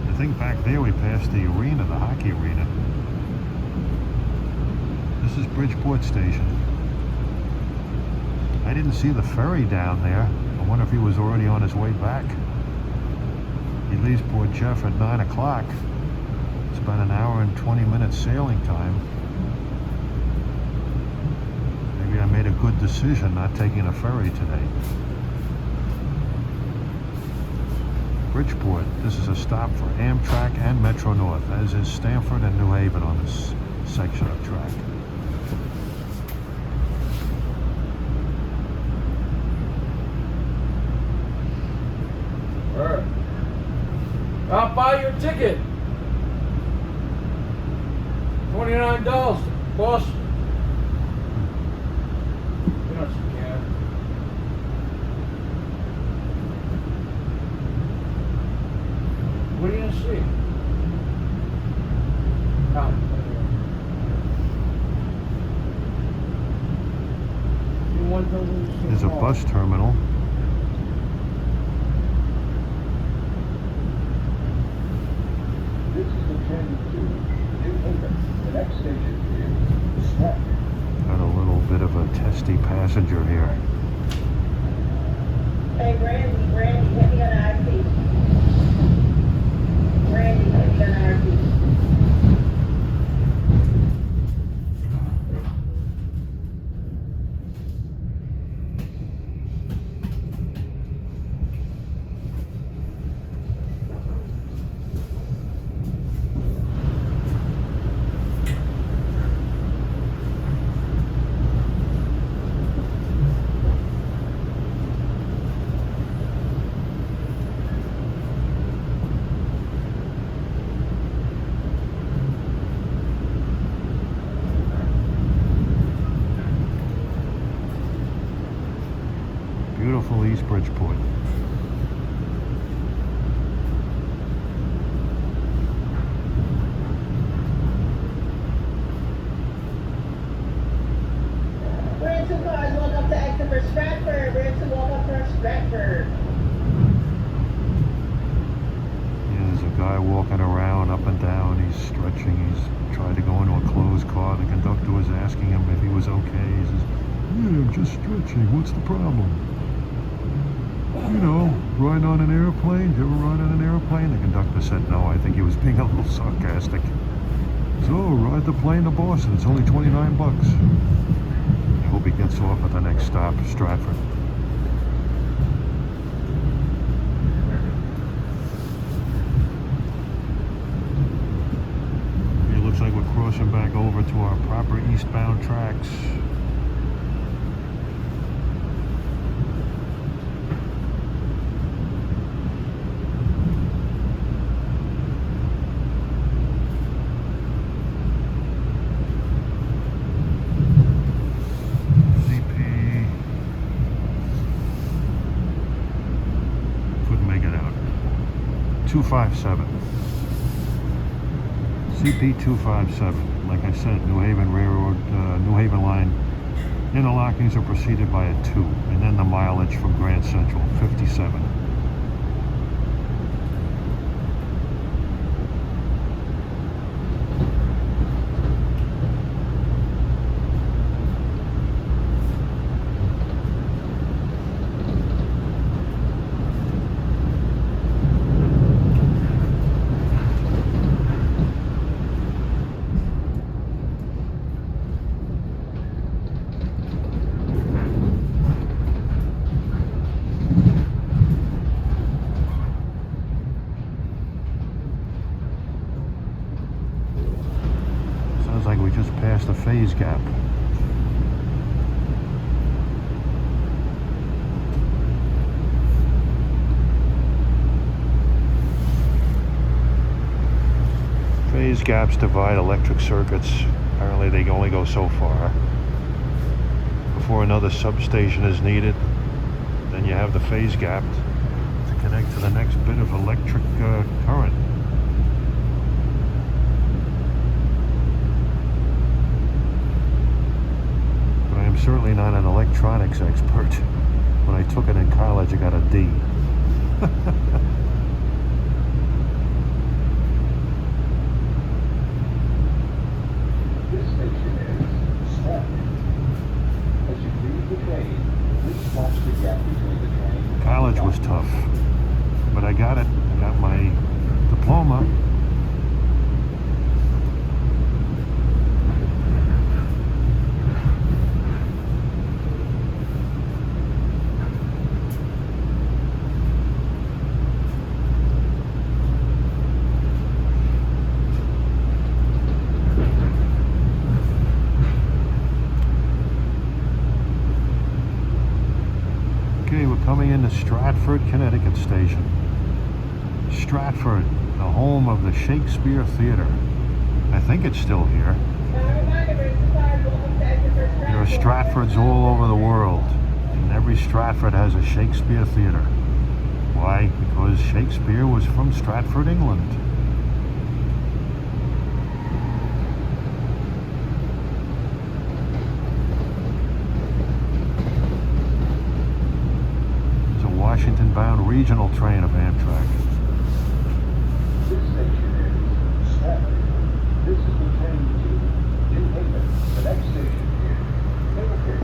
I think back there we passed the arena, the hockey arena. This is Bridgeport Station. I didn't see the ferry down there. I wonder if he was already on his way back. He leaves Port Jeff at 9 o'clock. It's about an hour and 20 minutes sailing time. Maybe I made a good decision not taking a ferry today. Bridgeport, this is a stop for Amtrak and Metro North, as is Stamford and New Haven on this section of track. I'll buy your ticket. $29, boss. You know you can. What are you gonna see? Oh. There's a bus terminal. This is the train to New Haven. The next station is Stratford. Got a little bit of a testy passenger here. Hey, Randy, hit me on the IP. Randy, hit me on the IP. beautiful East Bridgeport. We're in two cars, welcome to exit for Stratford. We're in two, welcome for Stratford. Yeah, there's a guy walking around up and down. He's stretching. He's tried to go into a closed car. The conductor was asking him if he was okay. He says, "Yeah, I'm just stretching. What's the problem?" You know, riding on an airplane. Did you ever ride on an airplane? The conductor said no. I think he was being a little sarcastic. So, ride the plane to Boston. It's only 29 bucks. I hope he gets off at the next stop, Stratford. It looks like we're crossing back over to our proper eastbound tracks. Couldn't make it out. 257. CP 257. Like I said, New Haven Railroad, New Haven line interlockings are preceded by a 2, and then the mileage from Grand Central, 57. Sounds like we just passed a phase gap. Phase gaps divide electric circuits. Apparently they only go so far before another substation is needed. Then you have the phase gap to connect to the next bit of electric current. But I am certainly not an electronics expert. When I took it in college, I got a D. This station is Stratford. As you leave the train, please watch the gap between the train. College was tough, but I got it. I got my diploma. Okay, we're coming into Stratford, Connecticut station. Stratford, the home of the Shakespeare Theater. I think it's still here. There are Stratfords all over the world, and every Stratford has a Shakespeare Theater. Why? Because Shakespeare was from Stratford, England. Washington-bound regional train of Amtrak. This station is Stratford. This is the train to New Haven. The next station is Commuter.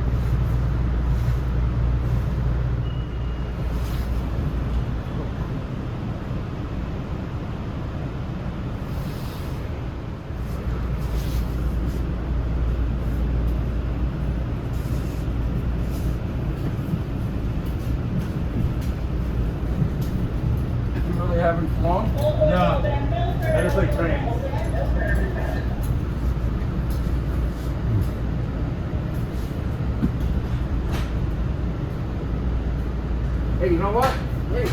You really haven't flown? No. I just like trains. Hey, you know what? Hey.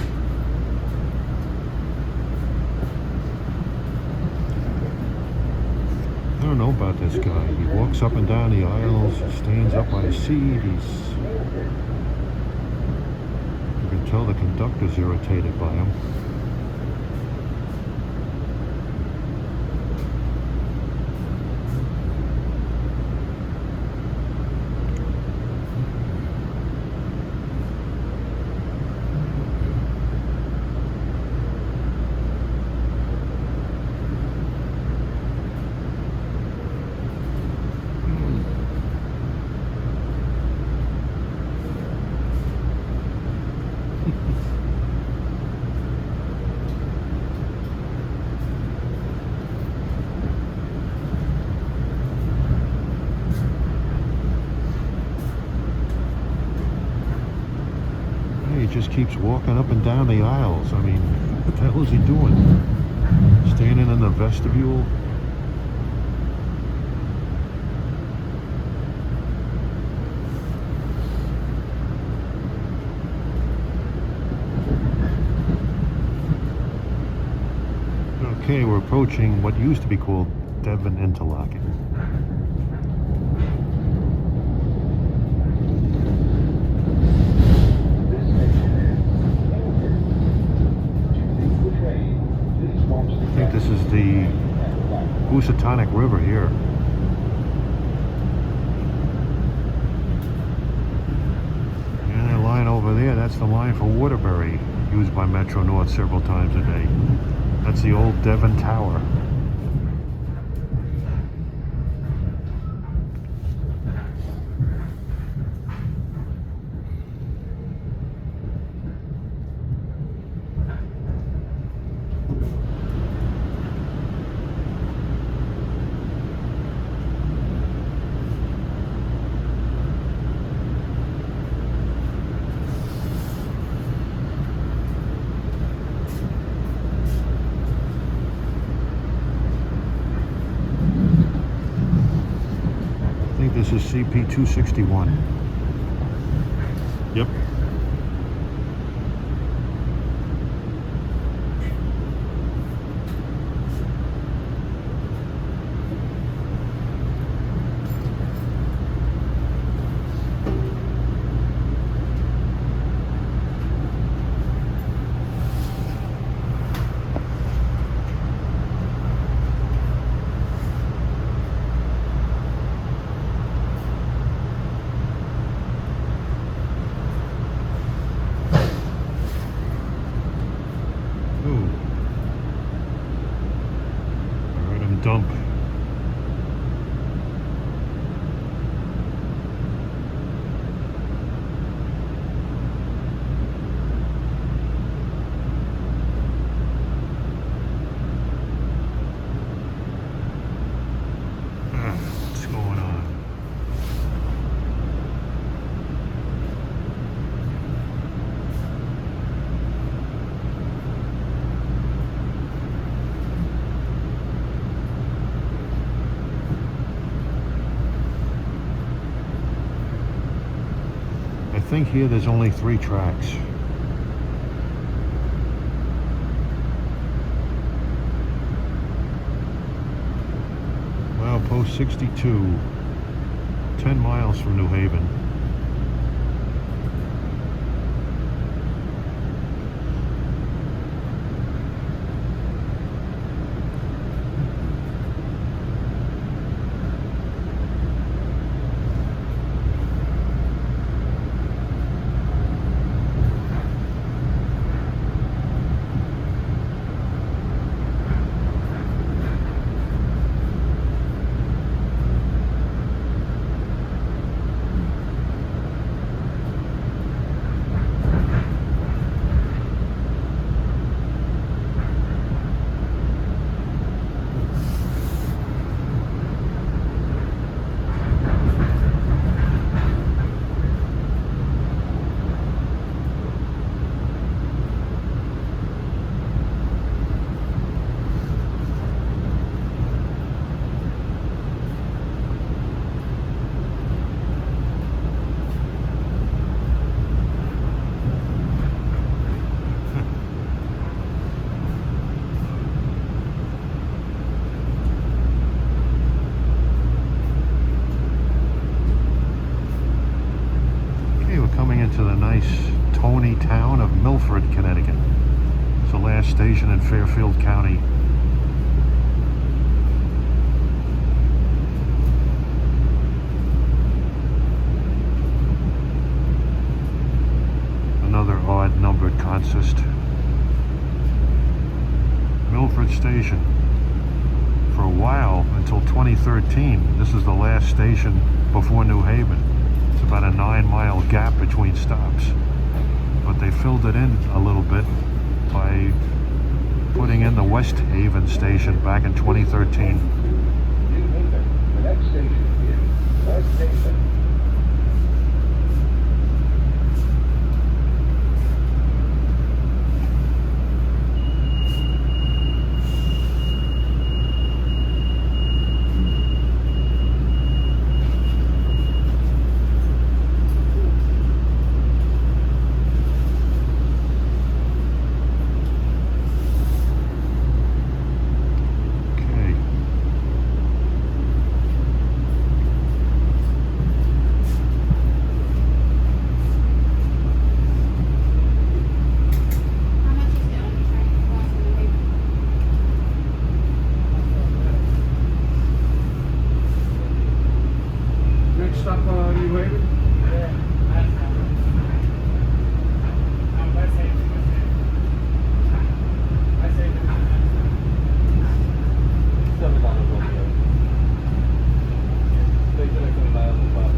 I don't know about this guy. He walks up and down the aisles, he stands up by his seat, he's You can tell the conductor's irritated by him. He just keeps walking up and down the aisles. I mean, what the hell is he doing? Standing in the vestibule? Okay, we're approaching what used to be called Devon Interlaken. I think this is the Housatonic River here. And that line over there, that's the line for Waterbury, used by Metro North several times a day. That's the old Devon Tower. I think this is CP 261. Yep. Dump. What's going on? I think here there's only 3 tracks. Wow, post 62, 10 miles from New Haven. Tony town of Milford, Connecticut. It's the last station in Fairfield County. Another odd numbered consist. Milford Station. For a while, until 2013, this is the last station before New Haven. It's about a 9-mile gap between stops. But they filled it in a little bit by putting in the West Haven station back in 2013. New Haven. The next station is West Haven. Next stop, New Haven?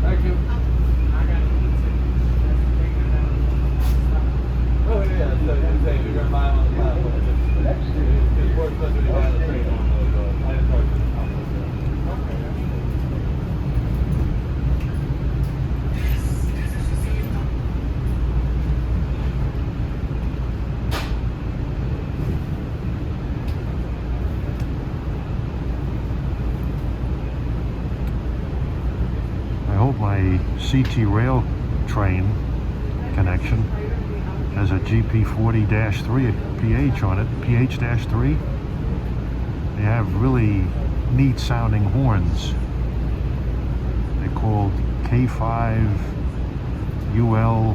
Thank you. Oh yeah, so you're saying you're gonna buy them on the platform. The next station It's worth something to buy the train on those. I didn't know it was on I hope my CT rail train connection has a GP40-3 PH on it, PH-3. They have really neat sounding horns. They're called K5 UL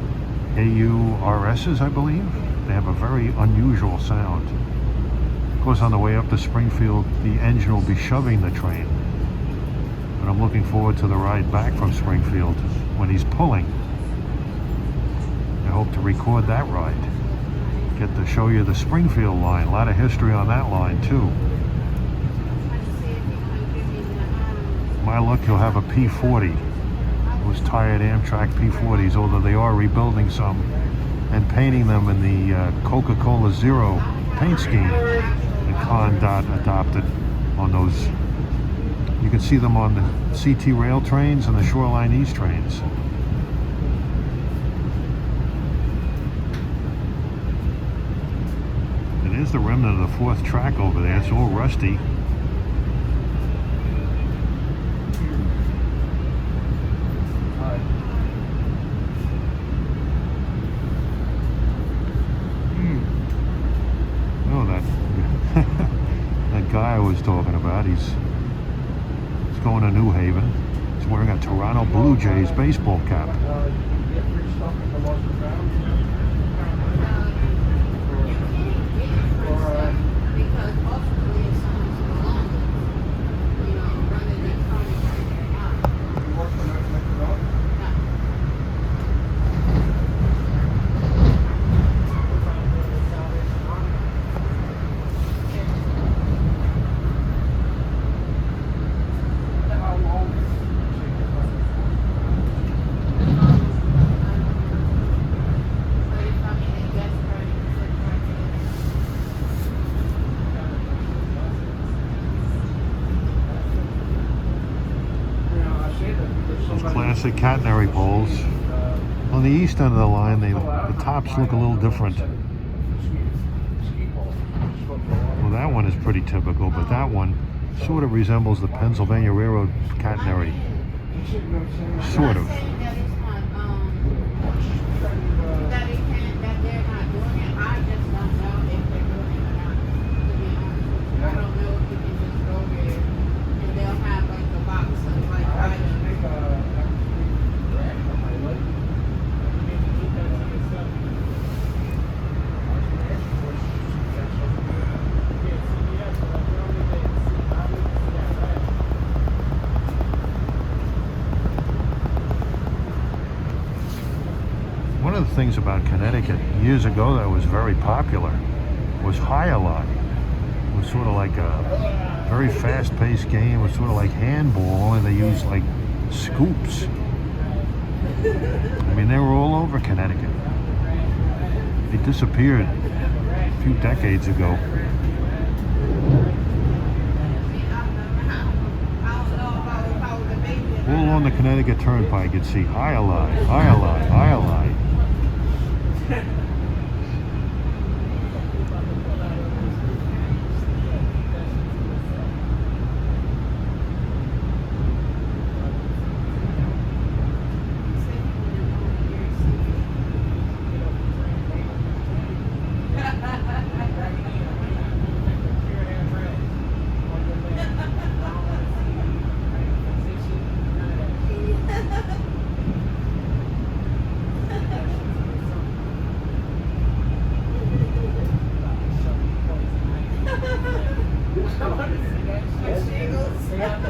AU RSs, I believe. They have a very unusual sound. Of course, on the way up to Springfield, the engine will be shoving the train. But I'm looking forward to the ride back from Springfield when he's pulling. I hope to record that ride. Get to show you the Springfield line. A lot of history on that line too. My luck, you'll have a P40. Those tired Amtrak P40s, although they are rebuilding some and painting them in the Coca-Cola Zero paint scheme that Condot adopted on those. You can see them on the CT rail trains and the Shoreline East trains. It is the remnant of the 4th track over there. It's all rusty. Oh, that guy I was talking about, he's going to New Haven. He's wearing a Toronto Blue Jays baseball cap. Classic catenary poles. On the east end of the line, the tops look a little different. Well, that one is pretty typical, but that one sort of resembles the Pennsylvania Railroad catenary. Sort of. One of the things about Connecticut years ago that was very popular was high-a-lot. It was sort of like a very fast-paced game. It was sort of like handball, and they used like scoops. I mean, they were all over Connecticut. They disappeared a few decades ago. All along the Connecticut Turnpike, you'd see high-a-lot, high-a-lot, high-a-lot.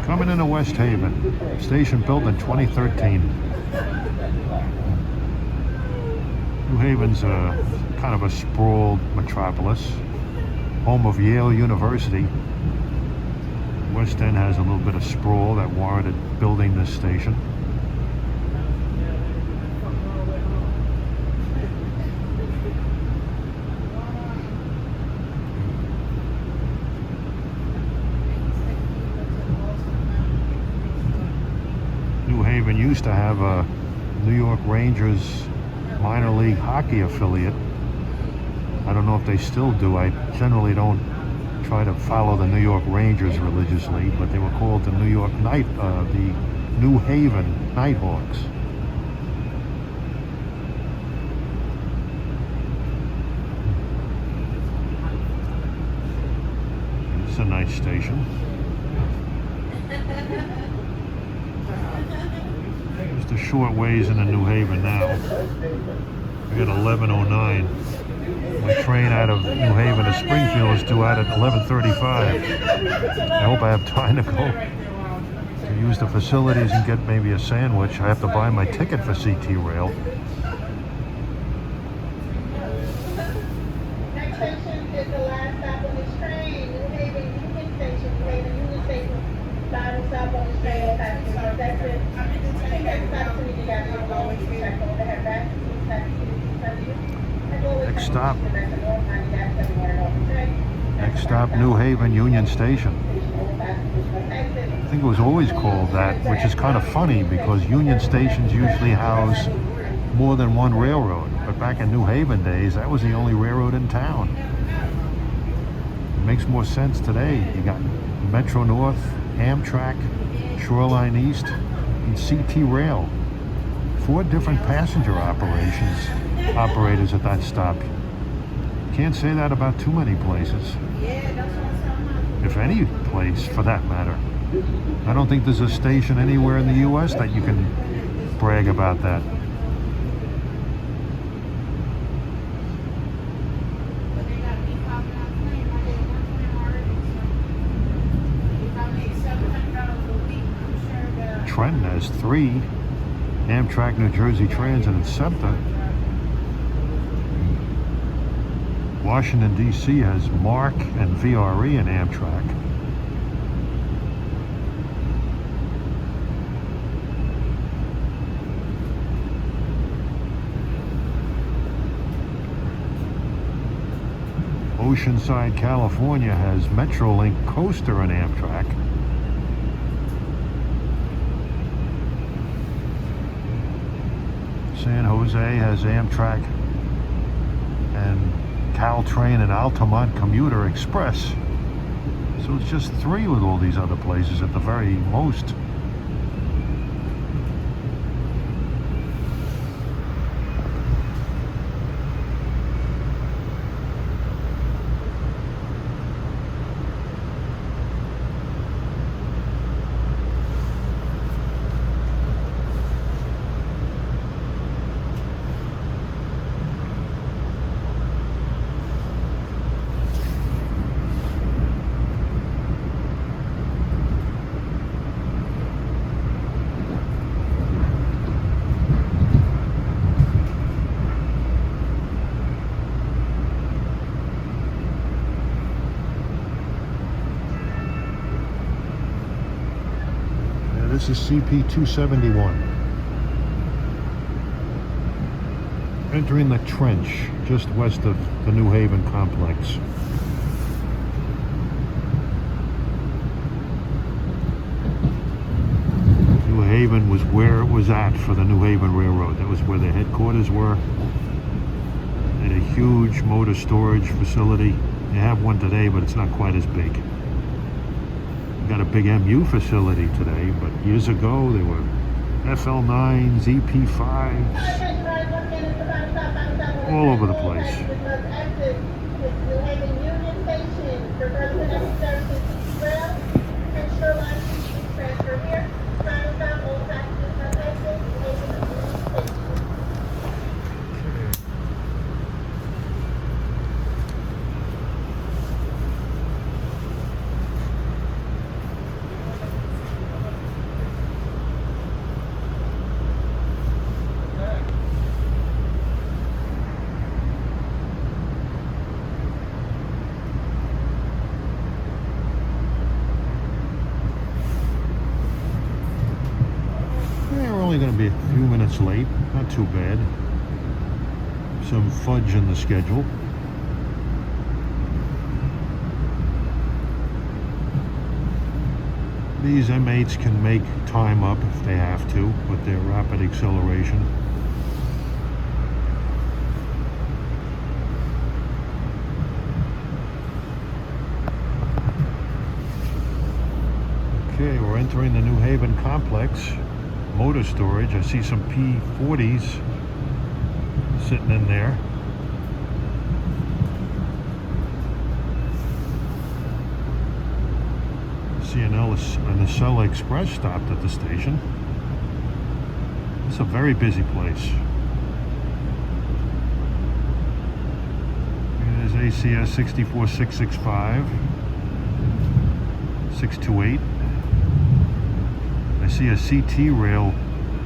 Coming into West Haven, station built in 2013. New Haven's kind of a sprawled metropolis, home of Yale University. West End has a little bit of sprawl that warranted building this station. New Haven used to have a New York Rangers minor league hockey affiliate. I don't know if they still do. I generally don't try to follow the New York Rangers religiously, but they were called the the New Haven Nighthawks. It's a nice station. Just a short ways into New Haven now. We got 11:09. My train out of New Haven to Springfield is due out at 11:35. I hope I have time to go to use the facilities and get maybe a sandwich. I have to buy my ticket for CT Rail. Next station is the last stop on this train, New Haven Union Station. New Haven Union Station, final stop on this train. That's it. Next stop to me, you guys are going to check over the head back. Next stop, New Haven Union Station. I think it was always called that, which is kind of funny because Union Stations usually house more than one railroad. But back in New Haven days, that was the only railroad in town. It makes more sense today. You got Metro North, Amtrak, Shoreline East, and CT Rail. 4 different passenger operators at that stop. Can't say that about too many places. If any place, for that matter. I don't think there's a station anywhere in the U.S. that you can brag about that. Trenton has 3. Amtrak, New Jersey Transit, and SEPTA. Washington, D.C. has MARC and VRE and Amtrak. Oceanside, California has Metrolink, Coaster, and Amtrak. San Jose has Amtrak and Caltrain and Altamont Commuter Express. So it's just 3 with all these other places at the very most. This is CP 271. Entering the trench just west of the New Haven complex. New Haven was where it was at for the New Haven Railroad. That was where their headquarters were. They had a huge motor storage facility. They have one today, but it's not quite as big. They got a big MU facility today, but years ago they were FL9s, EP5s, all over the place. Only going to be a few minutes late, not too bad. Some fudge in the schedule. These M8's can make time up if they have to with their rapid acceleration. Okay, we're entering the New Haven complex. Motor storage. I see some P40s sitting in there. See an Acela Express stopped at the station. It's a very busy place. There's ACS 64665, 628. I see a CT rail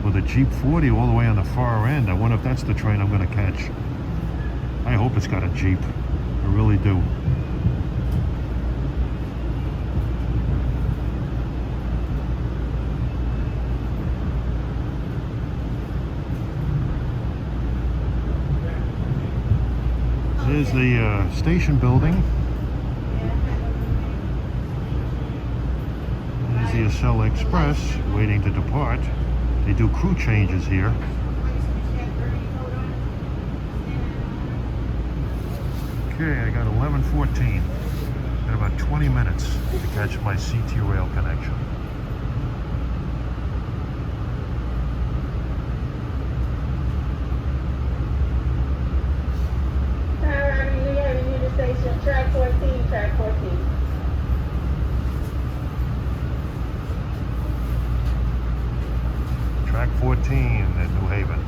with a Jeep 40 all the way on the far end. I wonder if that's the train I'm going to catch. I hope it's got a Jeep. I really do. There's the station building. There's the Acela Express waiting to depart. They do crew changes here. Okay, I got 11:14. Got about 20 minutes to catch my CT rail connection. Track 14, track 14. Track 14 at New Haven.